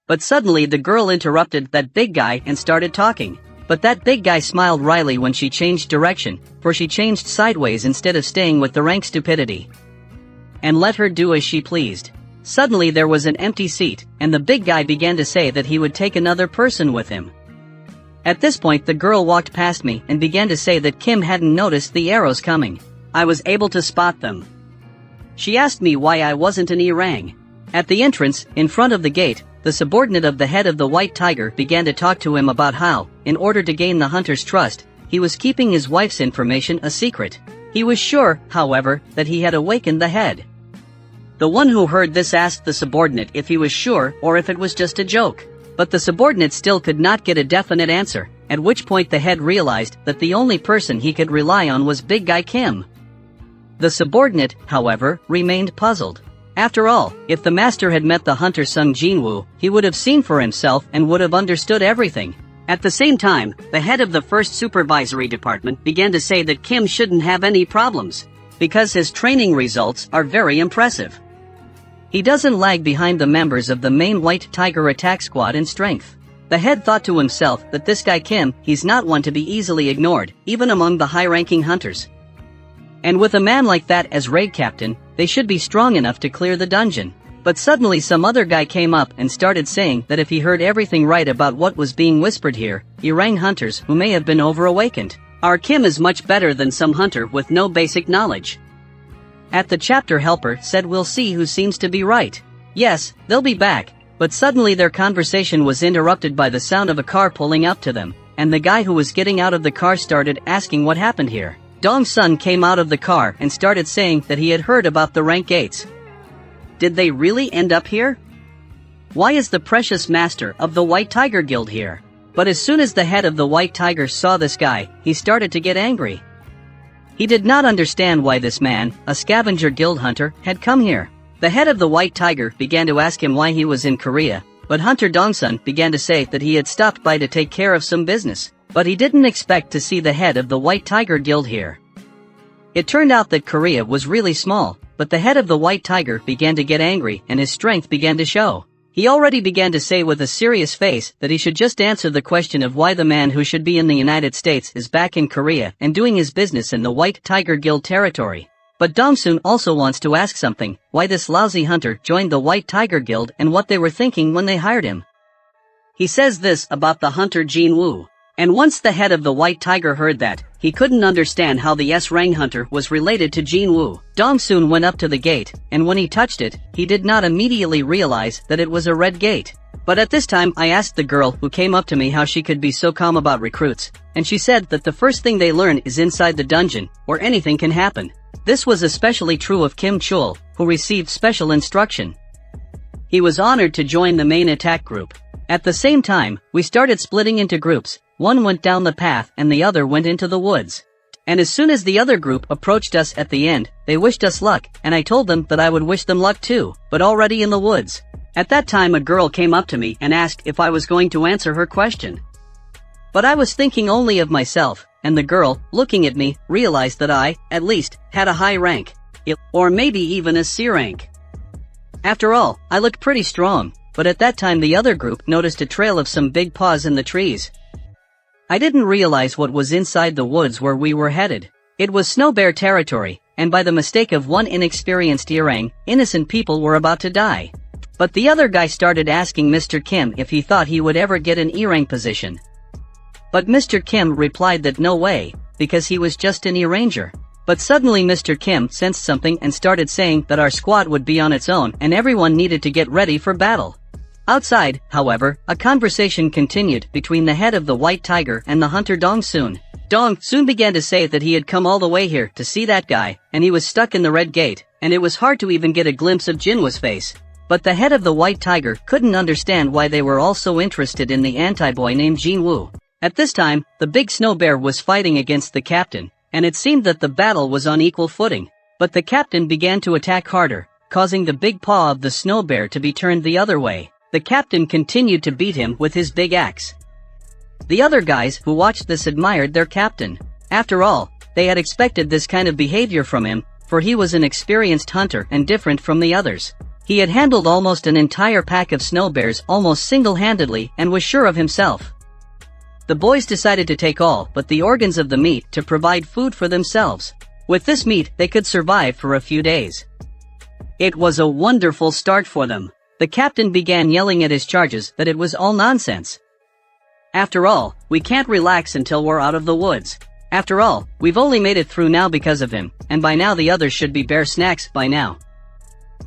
Speaker 1: But suddenly the girl interrupted that big guy and started talking. But that big guy smiled wryly when she changed direction, for she changed sideways instead of staying with the rank stupidity. And let her do as she pleased. Suddenly there was an empty seat, and the big guy began to say that he would take another person with him. At this point the girl walked past me and began to say that Kim hadn't noticed the arrows coming. I was able to spot them. She asked me why I wasn't an E-rang. At the entrance, in front of the gate, the subordinate of the head of the White Tiger began to talk to him about how, in order to gain the hunter's trust, he was keeping his wife's information a secret. He was sure, however, that he had awakened the head. The one who heard this asked the subordinate if he was sure or if it was just a joke. But the subordinate still could not get a definite answer, at which point the head realized that the only person he could rely on was Big Guy Kim. The subordinate, however, remained puzzled. After all, if the master had met the hunter's son Jin Woo, he would have seen for himself and would have understood everything. At the same time, the head of the first supervisory department began to say that Kim shouldn't have any problems, because his training results are very impressive. He doesn't lag behind the members of the main White Tiger attack squad in strength. The head thought to himself that this guy Kim, he's not one to be easily ignored, even among the high-ranking hunters. And with a man like that as raid captain, they should be strong enough to clear the dungeon. But suddenly some other guy came up and started saying that if he heard everything right about what was being whispered here, he rang hunters who may have been over-awakened. Our Kim is much better than some hunter with no basic knowledge. At the chapter helper said we'll see who seems to be right. Yes, they'll be back, but suddenly their conversation was interrupted by the sound of a car pulling up to them, and the guy who was getting out of the car started asking what happened here. Dong's son came out of the car and started saying that he had heard about the rank gates. Did they really end up here? Why is the precious master of the White Tiger Guild here? But as soon as the head of the White Tiger saw this guy, he started to get angry. He did not understand why this man, a scavenger guild hunter, had come here. The head of the White Tiger began to ask him why he was in Korea, but Hunter Dongsun began to say that he had stopped by to take care of some business, but he didn't expect to see the head of the White Tiger Guild here. It turned out that Korea was really small, but the head of the White Tiger began to get angry and his strength began to show. He already began to say with a serious face that he should just answer the question of why the man who should be in the United States is back in Korea and doing his business in the White Tiger Guild territory. But Dongsun also wants to ask something, why this lousy hunter joined the White Tiger Guild and what they were thinking when they hired him. He says this about the hunter Jin Woo. And once the head of the White Tiger heard that, he couldn't understand how the S-Rang hunter was related to Jin Woo. Dongsun went up to the gate, and when he touched it, he did not immediately realize that it was a red gate. But at this time I asked the girl who came up to me how she could be so calm about recruits, and she said that the first thing they learn is inside the dungeon, where anything can happen. This was especially true of Kim Chul, who received special instruction. He was honored to join the main attack group. At the same time, we started splitting into groups. One went down the path and the other went into the woods. And as soon as the other group approached us at the end, they wished us luck, and I told them that I would wish them luck too, but already in the woods. At that time a girl came up to me and asked if I was going to answer her question. But I was thinking only of myself, and the girl, looking at me, realized that I, at least, had a high rank. Or maybe even a C rank. After all, I looked pretty strong, but at that time the other group noticed a trail of some big paws in the trees. I didn't realize what was inside the woods where we were headed. It was snow bear territory, and by the mistake of one inexperienced Irang, innocent people were about to die. But the other guy started asking Mr. Kim if he thought he would ever get an Irang position. But Mr. Kim replied that no way, because he was just an E-Ranger. But suddenly Mr. Kim sensed something and started saying that our squad would be on its own and everyone needed to get ready for battle. Outside, however, a conversation continued between the head of the White Tiger and the hunter Dong Soon. Dong Soon began to say that he had come all the way here to see that guy, and he was stuck in the red gate, and it was hard to even get a glimpse of Jin Woo's face. But the head of the White Tiger couldn't understand why they were all so interested in the anti-boy named Jin Woo. At this time, the big snow bear was fighting against the captain, and it seemed that the battle was on equal footing. But the captain began to attack harder, causing the big paw of the snow bear to be turned the other way. The captain continued to beat him with his big axe. The other guys who watched this admired their captain. After all, they had expected this kind of behavior from him, for he was an experienced hunter and different from the others. He had handled almost an entire pack of snow bears almost single-handedly and was sure of himself. The boys decided to take all but the organs of the meat to provide food for themselves. With this meat, they could survive for a few days. It was a wonderful start for them. The captain began yelling at his charges that it was all nonsense. After all, we can't relax until we're out of the woods. After all, we've only made it through now because of him, and by now the others should be bear snacks by now.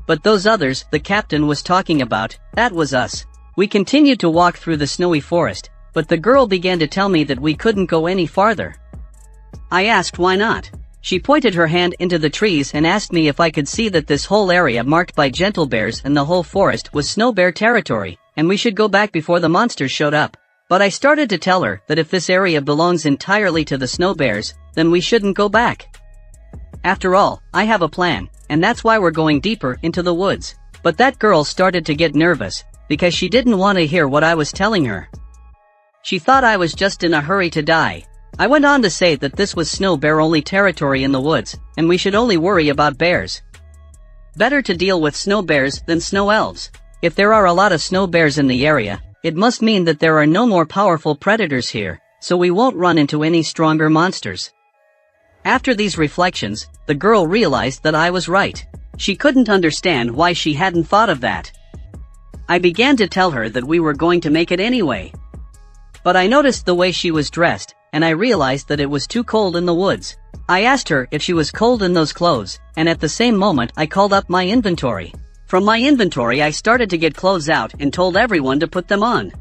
Speaker 1: But those others the captain was talking about, that was us. We continued to walk through the snowy forest, but the girl began to tell me that we couldn't go any farther. I asked why not. She pointed her hand into the trees and asked me if I could see that this whole area marked by gentle bears and the whole forest was snow bear territory, and we should go back before the monsters showed up. But I started to tell her that if this area belongs entirely to the snow bears, then we shouldn't go back. After all, I have a plan, and that's why we're going deeper into the woods. But that girl started to get nervous, because she didn't want to hear what I was telling her. She thought I was just in a hurry to die. I went on to say that this was snow bear only territory in the woods, and we should only worry about bears. Better to deal with snow bears than snow elves. If there are a lot of snow bears in the area, it must mean that there are no more powerful predators here, so we won't run into any stronger monsters. After these reflections, the girl realized that I was right. She couldn't understand why she hadn't thought of that. I began to tell her that we were going to make it anyway. But I noticed the way she was dressed, and I realized that it was too cold in the woods. I asked her if she was cold in those clothes, and at the same moment I called up my inventory. From my inventory I started to get clothes out and told everyone to put them on.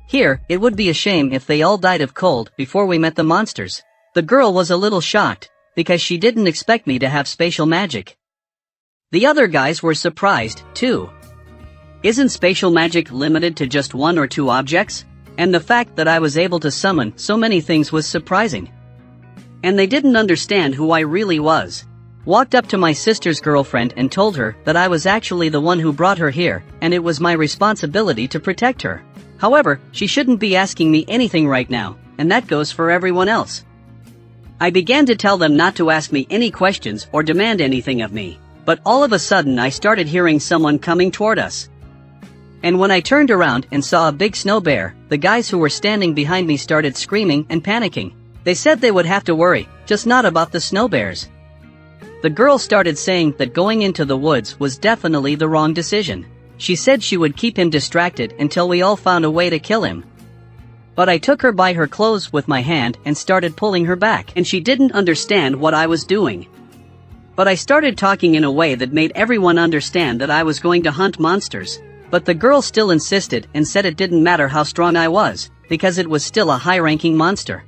Speaker 1: Here, it would be a shame if they all died of cold before we met the monsters. The girl was a little shocked, because she didn't expect me to have spatial magic. The other guys were surprised, too. Isn't spatial magic limited to just one or two objects? And the fact that I was able to summon so many things was surprising. And they didn't understand who I really was. Walked up to my sister's girlfriend and told her that I was actually the one who brought her here, and it was my responsibility to protect her. However, she shouldn't be asking me anything right now, and that goes for everyone else. I began to tell them not to ask me any questions or demand anything of me, but all of a sudden I started hearing someone coming toward us. And when I turned around and saw a big snow bear, the guys who were standing behind me started screaming and panicking. They said they would have to worry, just not about the snow bears. The girl started saying that going into the woods was definitely the wrong decision. She said she would keep him distracted until we all found a way to kill him. But I took her by her clothes with my hand and started pulling her back, and she didn't understand what I was doing. But I started talking in a way that made everyone understand that I was going to hunt monsters. But the girl still insisted and said it didn't matter how strong I was, because it was still a high-ranking monster.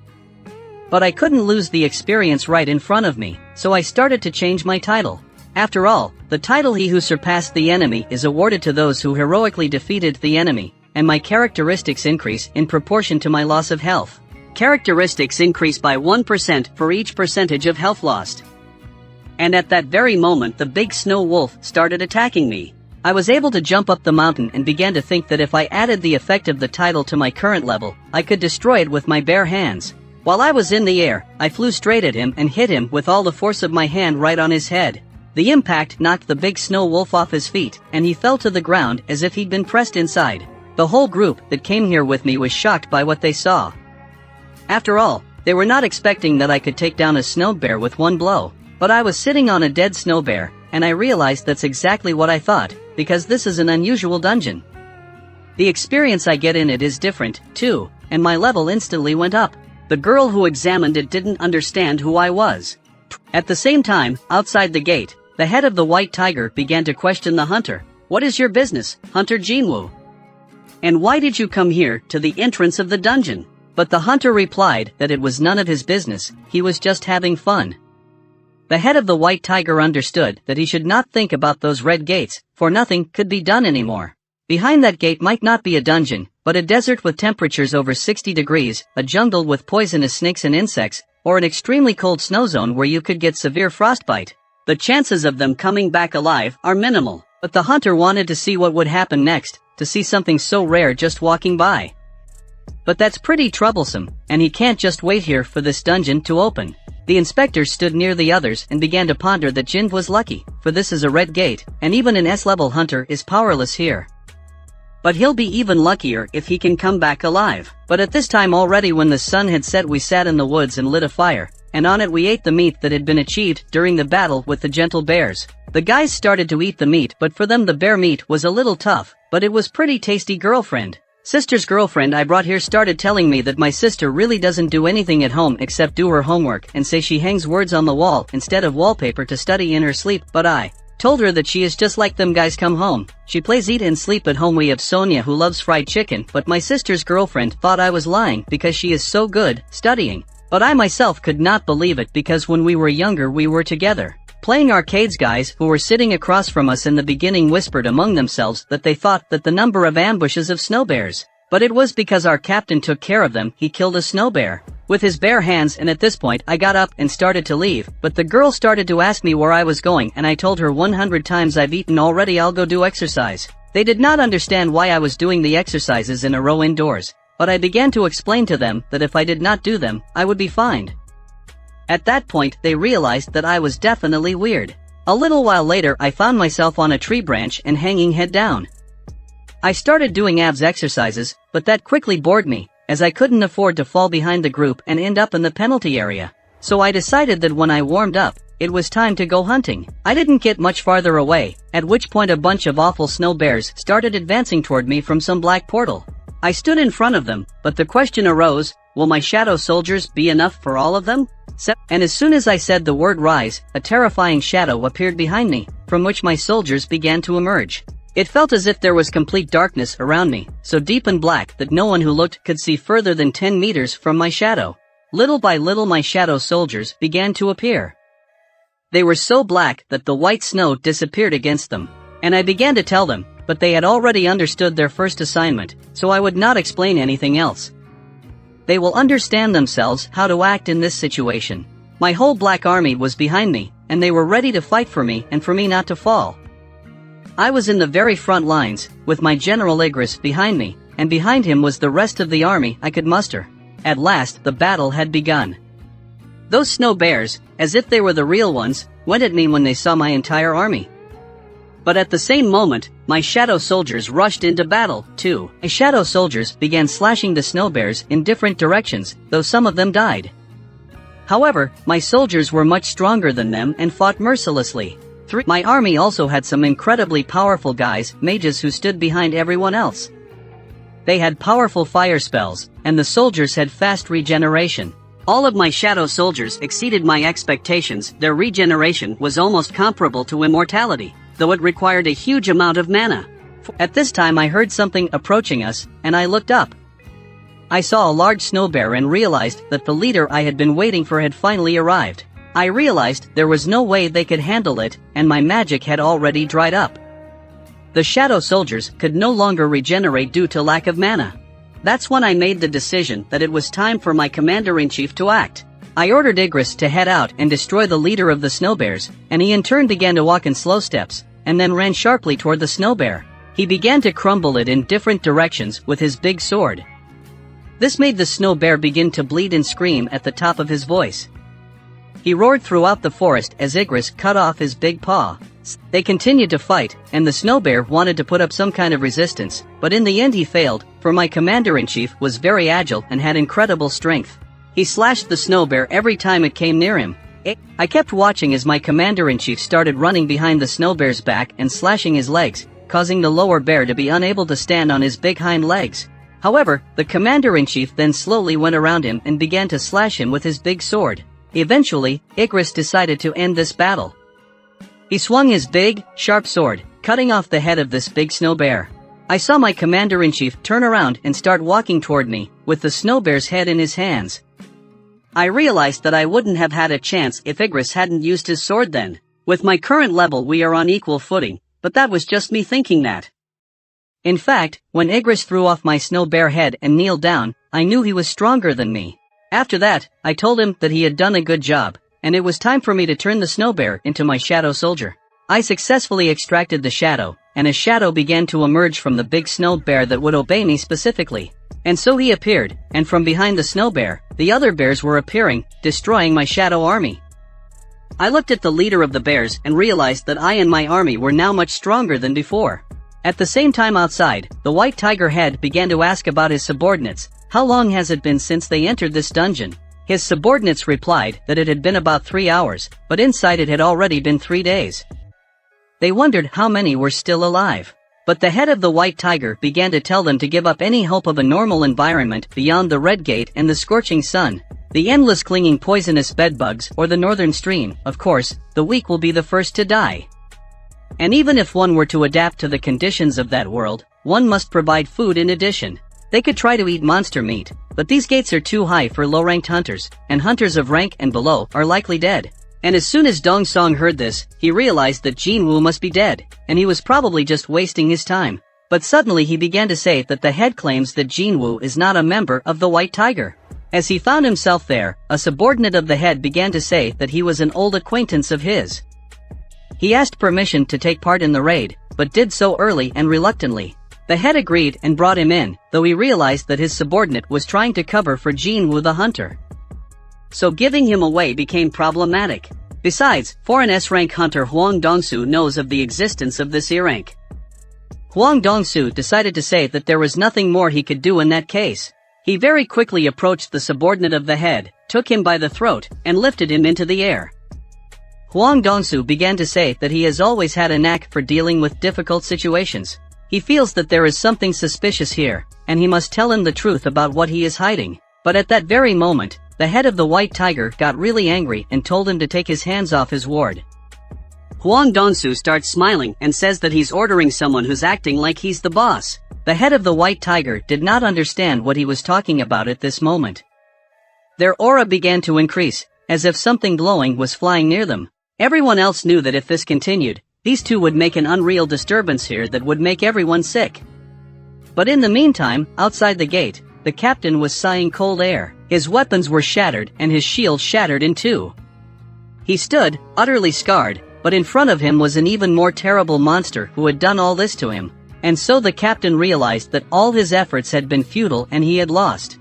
Speaker 1: But I couldn't lose the experience right in front of me, so I started to change my title. After all, the title "He Who Surpassed the Enemy" is awarded to those who heroically defeated the enemy, and my characteristics increase in proportion to my loss of health. Characteristics increase by 1% for each percentage of health lost. And at that very moment the big snow wolf started attacking me. I was able to jump up the mountain and began to think that if I added the effect of the title to my current level, I could destroy it with my bare hands. While I was in the air, I flew straight at him and hit him with all the force of my hand right on his head. The impact knocked the big snow wolf off his feet, and he fell to the ground as if he'd been pressed inside. The whole group that came here with me was shocked by what they saw. After all, they were not expecting that I could take down a snow bear with one blow. But I was sitting on a dead snow bear, and I realized that's exactly what I thought, because this is an unusual dungeon. The experience I get in it is different, too, and my level instantly went up. The girl who examined it didn't understand who I was. At the same time, outside the gate, the head of the white tiger began to question the hunter. "What is your business, Hunter Jin Woo? And why did you come here to the entrance of the dungeon?" But the hunter replied that it was none of his business, he was just having fun. The head of the white tiger understood that he should not think about those red gates, for nothing could be done anymore. Behind that gate might not be a dungeon, but a desert with temperatures over 60 degrees, a jungle with poisonous snakes and insects, or an extremely cold snow zone where you could get severe frostbite. The chances of them coming back alive are minimal, but the hunter wanted to see what would happen next, to see something so rare just walking by. But that's pretty troublesome, and he can't just wait here for this dungeon to open. The inspector stood near the others and began to ponder that Jin was lucky, for this is a red gate, and even an S-level hunter is powerless here. But he'll be even luckier if he can come back alive. But at this time already, when the sun had set, we sat in the woods and lit a fire, and on it we ate the meat that had been achieved during the battle with the gentle bears. The guys started to eat the meat, but for them the bear meat was a little tough, but it was pretty tasty. Sister's girlfriend I brought here started telling me that my sister really doesn't do anything at home except do her homework and say she hangs words on the wall instead of wallpaper to study in her sleep, but I told her that she is just like them guys come home. She plays eat and sleep at home. We have Sonia who loves fried chicken, but my sister's girlfriend thought I was lying because she is so good studying. But I myself could not believe it, because when we were younger we were together playing arcades. Guys who were sitting across from us in the beginning whispered among themselves that they thought that the number of ambushes of snow bears, but it was because our captain took care of them. He killed a snow bear with his bare hands, and at this point I got up and started to leave, but the girl started to ask me where I was going, and I told her 100 times I've eaten already, I'll go do exercise. They did not understand why I was doing the exercises in a row indoors, but I began to explain to them that if I did not do them, I would be fined. At that point they realized that I was definitely weird. A little while later I found myself on a tree branch and hanging head down. I started doing abs exercises, but that quickly bored me, as I couldn't afford to fall behind the group and end up in the penalty area. So I decided that when I warmed up, it was time to go hunting. I didn't get much farther away, at which point a bunch of awful snow bears started advancing toward me from some black portal. I stood in front of them, but the question arose, will my shadow soldiers be enough for all of them? And as soon as I said the word rise, a terrifying shadow appeared behind me, from which my soldiers began to emerge. It felt as if there was complete darkness around me, so deep and black that no one who looked could see further than 10 meters from my shadow. Little by little my shadow soldiers began to appear. They were so black that the white snow disappeared against them, and I began to tell them, but they had already understood their first assignment, so I would not explain anything else. They will understand themselves how to act in this situation. My whole black army was behind me, and they were ready to fight for me and for me not to fall. I was in the very front lines, with my General Igris behind me, and behind him was the rest of the army I could muster. At last the battle had begun. Those snow bears, as if they were the real ones, went at me when they saw my entire army. But at the same moment, my shadow soldiers rushed into battle, too. My shadow soldiers began slashing the snow bears in different directions, though some of them died. However, my soldiers were much stronger than them and fought mercilessly. My army also had some incredibly powerful guys, mages, who stood behind everyone else. They had powerful fire spells, and the soldiers had fast regeneration. All of my shadow soldiers exceeded my expectations. Their regeneration was almost comparable to immortality, though it required a huge amount of mana. At this time I heard something approaching us, and I looked up. I saw a large snow bear and realized that the leader I had been waiting for had finally arrived. I realized there was no way they could handle it, and my magic had already dried up. The shadow soldiers could no longer regenerate due to lack of mana. That's when I made the decision that it was time for my commander-in-chief to act. I ordered Igris to head out and destroy the leader of the snow bears, and he in turn began to walk in slow steps, and then ran sharply toward the snow bear. He began to crumble it in different directions with his big sword. This made the snow bear begin to bleed and scream at the top of his voice. He roared throughout the forest as Igris cut off his big paw. They continued to fight, and the snow bear wanted to put up some kind of resistance, but in the end he failed, for my commander-in-chief was very agile and had incredible strength. He slashed the snow bear every time it came near him. I kept watching as my commander-in-chief started running behind the snow bear's back and slashing his legs, causing the lower bear to be unable to stand on his big hind legs. However, the commander-in-chief then slowly went around him and began to slash him with his big sword. Eventually, Igris decided to end this battle. He swung his big, sharp sword, cutting off the head of this big snow bear. I saw my commander-in-chief turn around and start walking toward me, with the snow bear's head in his hands. I realized that I wouldn't have had a chance if Igris hadn't used his sword then. With my current level we are on equal footing, but that was just me thinking that. In fact, when Igris threw off my snow bear head and kneeled down, I knew he was stronger than me. After that, I told him that he had done a good job, and it was time for me to turn the snow bear into my shadow soldier. I successfully extracted the shadow, and a shadow began to emerge from the big snow bear that would obey me specifically. And so he appeared, and from behind the snow bear, the other bears were appearing, destroying my shadow army. I looked at the leader of the bears and realized that I and my army were now much stronger than before. At the same time outside, the white tiger head began to ask about his subordinates. How long has it been since they entered this dungeon? His subordinates replied that it had been about 3 hours, but inside it had already been 3 days. They wondered how many were still alive. But the head of the white tiger began to tell them to give up any hope of a normal environment beyond the red gate and the scorching sun, the endless clinging poisonous bedbugs or the northern stream. Of course, the weak will be the first to die. And even if one were to adapt to the conditions of that world, one must provide food in addition. They could try to eat monster meat, but these gates are too high for low-ranked hunters, and hunters of rank and below are likely dead. And as soon as Dong Song heard this, he realized that Jin Woo must be dead, and he was probably just wasting his time. But suddenly he began to say that the head claims that Jin Woo is not a member of the White Tiger. As he found himself there, a subordinate of the head began to say that he was an old acquaintance of his. He asked permission to take part in the raid, but did so early and reluctantly. The head agreed and brought him in, though he realized that his subordinate was trying to cover for Jin Woo the hunter. So giving him away became problematic. Besides, foreign S-rank hunter Huang Dongsu knows of the existence of this E-rank. Huang Dongsu decided to say that there was nothing more he could do in that case. He very quickly approached the subordinate of the head, took him by the throat, and lifted him into the air. Huang Dongsu began to say that he has always had a knack for dealing with difficult situations. He feels that there is something suspicious here, and he must tell him the truth about what he is hiding. But at that very moment, the head of the White Tiger got really angry and told him to take his hands off his ward. Huang Dongsu starts smiling and says that he's ordering someone who's acting like he's the boss. The head of the White Tiger did not understand what he was talking about at this moment. Their aura began to increase, as if something glowing was flying near them. Everyone else knew that if this continued, these two would make an unreal disturbance here that would make everyone sick. But in the meantime, outside the gate, the captain was sighing cold air. His weapons were shattered and his shield shattered in two. He stood, utterly scarred, but in front of him was an even more terrible monster who had done all this to him. And so the captain realized that all his efforts had been futile and he had lost.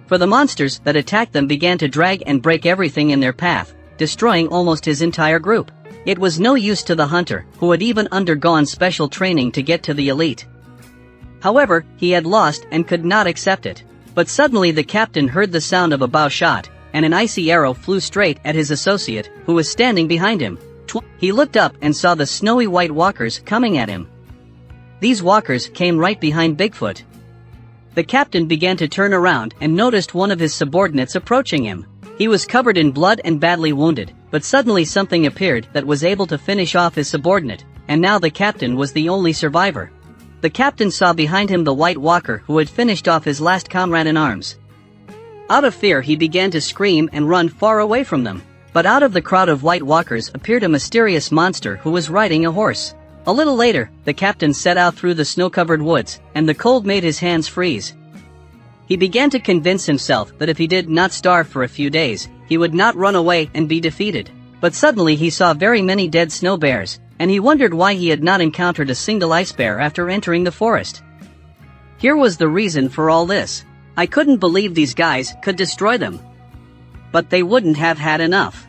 Speaker 1: For the monsters that attacked them began to drag and break everything in their path, destroying almost his entire group. It was no use to the hunter, who had even undergone special training to get to the elite. However, he had lost and could not accept it. But suddenly the captain heard the sound of a bow shot, and an icy arrow flew straight at his associate, who was standing behind him. He looked up and saw the snowy white walkers coming at him. These walkers came right behind Bigfoot. The captain began to turn around and noticed one of his subordinates approaching him. He was covered in blood and badly wounded, but suddenly something appeared that was able to finish off his subordinate, and now the captain was the only survivor. the captain saw behind him the White Walker who had finished off his last comrade in arms. Out of fear he began to scream and run far away from them. But out of the crowd of White Walkers appeared a mysterious monster who was riding a horse. A little later, the captain set out through the snow-covered woods, and the cold made his hands freeze. He began to convince himself that if he did not starve for a few days, he would not run away and be defeated. But suddenly he saw very many dead snow bears, and he wondered why he had not encountered a single ice bear after entering the forest. Here was the reason for all this. I couldn't believe these guys could destroy them. But they wouldn't have had enough.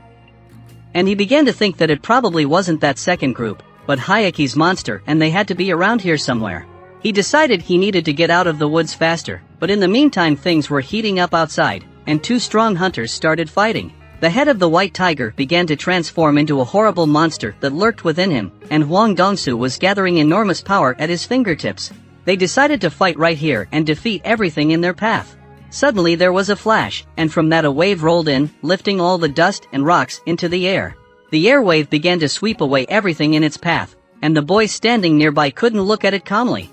Speaker 1: And he began to think that it probably wasn't that second group, but Hayaki's monster, and they had to be around here somewhere. He decided he needed to get out of the woods faster, but in the meantime things were heating up outside, and two strong hunters started fighting. The head of the white tiger began to transform into a horrible monster that lurked within him, and Huang Dongsu was gathering enormous power at his fingertips. They decided to fight right here and defeat everything in their path. Suddenly there was a flash, and from that a wave rolled in, lifting all the dust and rocks into the air. The air wave began to sweep away everything in its path, and the boys standing nearby couldn't look at it calmly.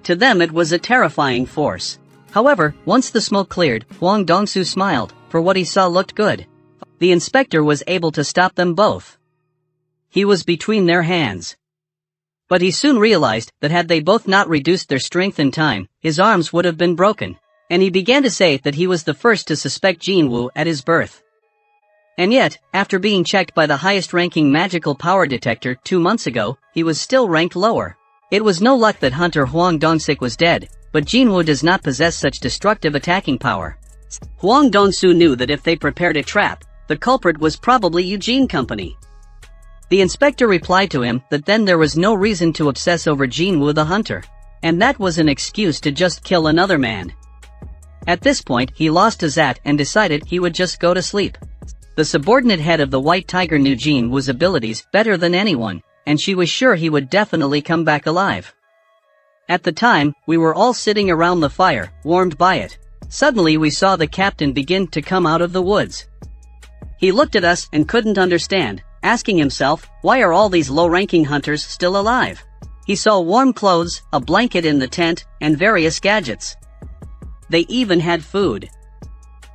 Speaker 1: To them it was a terrifying force. However, once the smoke cleared, Huang Dongsu smiled, for what he saw looked good. The inspector was able to stop them both. He was between their hands. But he soon realized that had they both not reduced their strength in time, his arms would have been broken. And he began to say that he was the first to suspect Jin Woo at his birth. And yet, after being checked by the highest-ranking magical power detector 2 months ago, he was still ranked lower. It was no luck that Hunter Huang Dongsik was dead, but Jin Woo does not possess such destructive attacking power. Huang Dongsu knew that if they prepared a trap, the culprit was probably Eugene Company. The inspector replied to him that then there was no reason to obsess over Jin Woo the hunter, and that was an excuse to just kill another man. At this point, he lost his at and decided he would just go to sleep. The subordinate head of the White Tiger knew Jin Woo's abilities better than anyone, and she was sure he would definitely come back alive. At the time, we were all sitting around the fire, warmed by it. Suddenly we saw the captain begin to come out of the woods. He looked at us and couldn't understand, asking himself, why are all these low-ranking hunters still alive? He saw warm clothes, a blanket in the tent, and various gadgets. They even had food.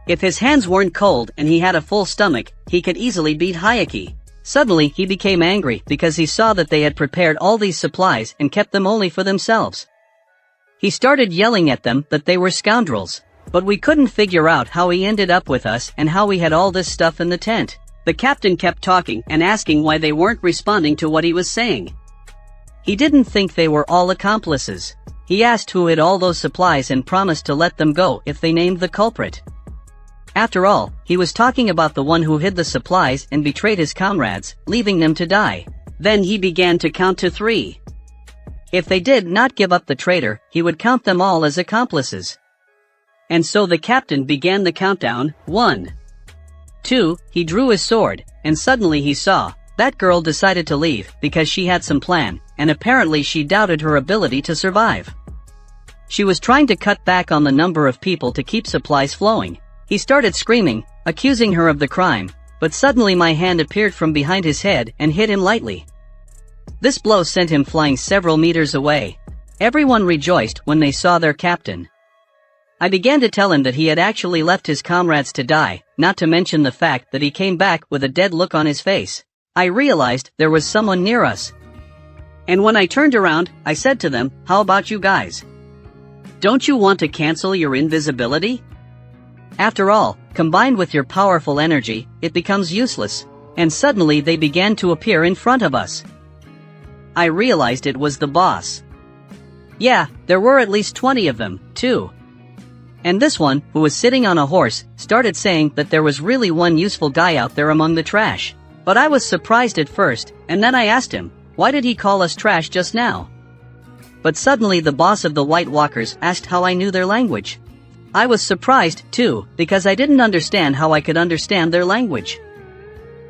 Speaker 1: If his hands weren't cold and he had a full stomach, he could easily beat Hayaki. Suddenly he became angry because he saw that they had prepared all these supplies and kept them only for themselves. He started yelling at them that they were scoundrels, but we couldn't figure out how he ended up with us and how we had all this stuff in the tent. The captain kept talking and asking why they weren't responding to what he was saying. He didn't think they were all accomplices. He asked who had all those supplies and promised to let them go if they named the culprit. After all, he was talking about the one who hid the supplies and betrayed his comrades, leaving them to die. Then he began to count to 3. If they did not give up the traitor, he would count them all as accomplices. And so the captain began the countdown. 1, 2, he drew his sword, and suddenly he saw, that girl decided to leave because she had some plan, and apparently she doubted her ability to survive. She was trying to cut back on the number of people to keep supplies flowing. He started screaming, accusing her of the crime, but suddenly my hand appeared from behind his head and hit him lightly. This blow sent him flying several meters away. Everyone rejoiced when they saw their captain. I began to tell him that he had actually left his comrades to die, not to mention the fact that he came back with a dead look on his face. I realized there was someone near us. And when I turned around, I said to them, how about you guys? Don't you want to cancel your invisibility? After all, combined with your powerful energy, it becomes useless. And suddenly they began to appear in front of us. I realized it was the boss. Yeah, there were at least 20 of them, too. And this one, who was sitting on a horse, started saying that there was really one useful guy out there among the trash. But I was surprised at first, and then I asked him, why did he call us trash just now? But suddenly the boss of the White Walkers asked how I knew their language. I was surprised, too, because I didn't understand how I could understand their language.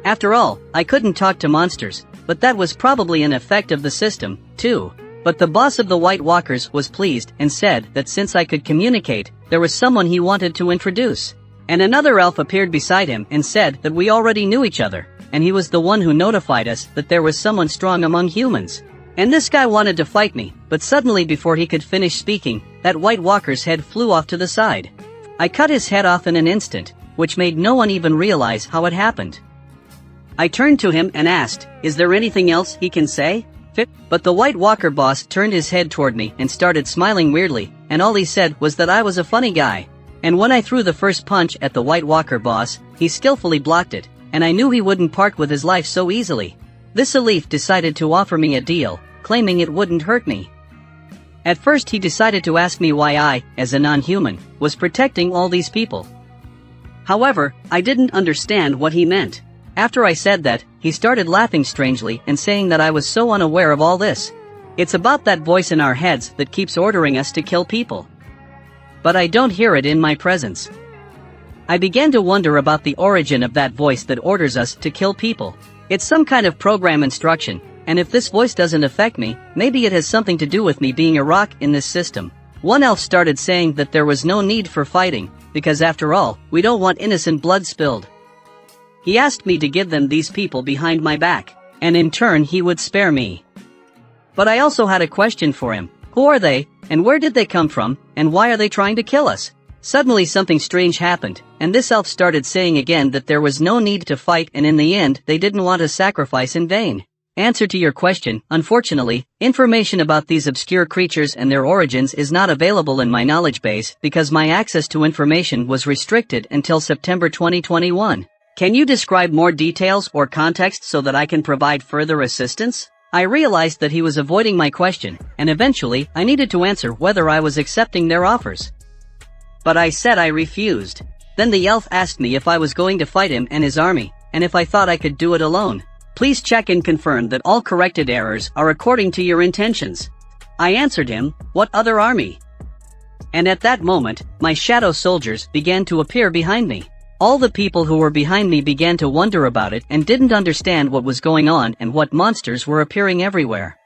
Speaker 1: After all, I couldn't talk to monsters, but that was probably an effect of the system, too. But the boss of the White Walkers was pleased and said that since I could communicate, there was someone he wanted to introduce. And another elf appeared beside him and said that we already knew each other, and he was the one who notified us that there was someone strong among humans. And this guy wanted to fight me, but suddenly before he could finish speaking, that White Walker's head flew off to the side. I cut his head off in an instant, which made no one even realize how it happened. I turned to him and asked, "Is there anything else he can say?" But the White Walker boss turned his head toward me and started smiling weirdly, and all he said was that I was a funny guy. And when I threw the first punch at the White Walker boss, he skillfully blocked it, and I knew he wouldn't part with his life so easily. This Alif decided to offer me a deal, claiming it wouldn't hurt me. At first he decided to ask me why I, as a non-human, was protecting all these people. However, I didn't understand what he meant. After I said that, he started laughing strangely and saying that I was so unaware of all this. It's about that voice in our heads that keeps ordering us to kill people. But I don't hear it in my presence. I began to wonder about the origin of that voice that orders us to kill people. It's some kind of program instruction, and if this voice doesn't affect me, maybe it has something to do with me being a rock in this system. One elf started saying that there was no need for fighting, because after all, we don't want innocent blood spilled. He asked me to give them these people behind my back, and in turn he would spare me. But I also had a question for him. Who are they, and where did they come from, and why are they trying to kill us? Suddenly something strange happened, and this elf started saying again that there was no need to fight, and in the end they didn't want to sacrifice in vain. Answer to your question, unfortunately, information about these obscure creatures and their origins is not available in my knowledge base because my access to information was restricted until September 2021. Can you describe more details or context so that I can provide further assistance? I realized that he was avoiding my question, and eventually I needed to answer whether I was accepting their offers. But I said I refused. Then the elf asked me if I was going to fight him and his army, and if I thought I could do it alone. Please check and confirm that all corrected errors are according to your intentions. I answered him, what other army? And at that moment, my shadow soldiers began to appear behind me. All the people who were behind me began to wonder about it and didn't understand what was going on and what monsters were appearing everywhere.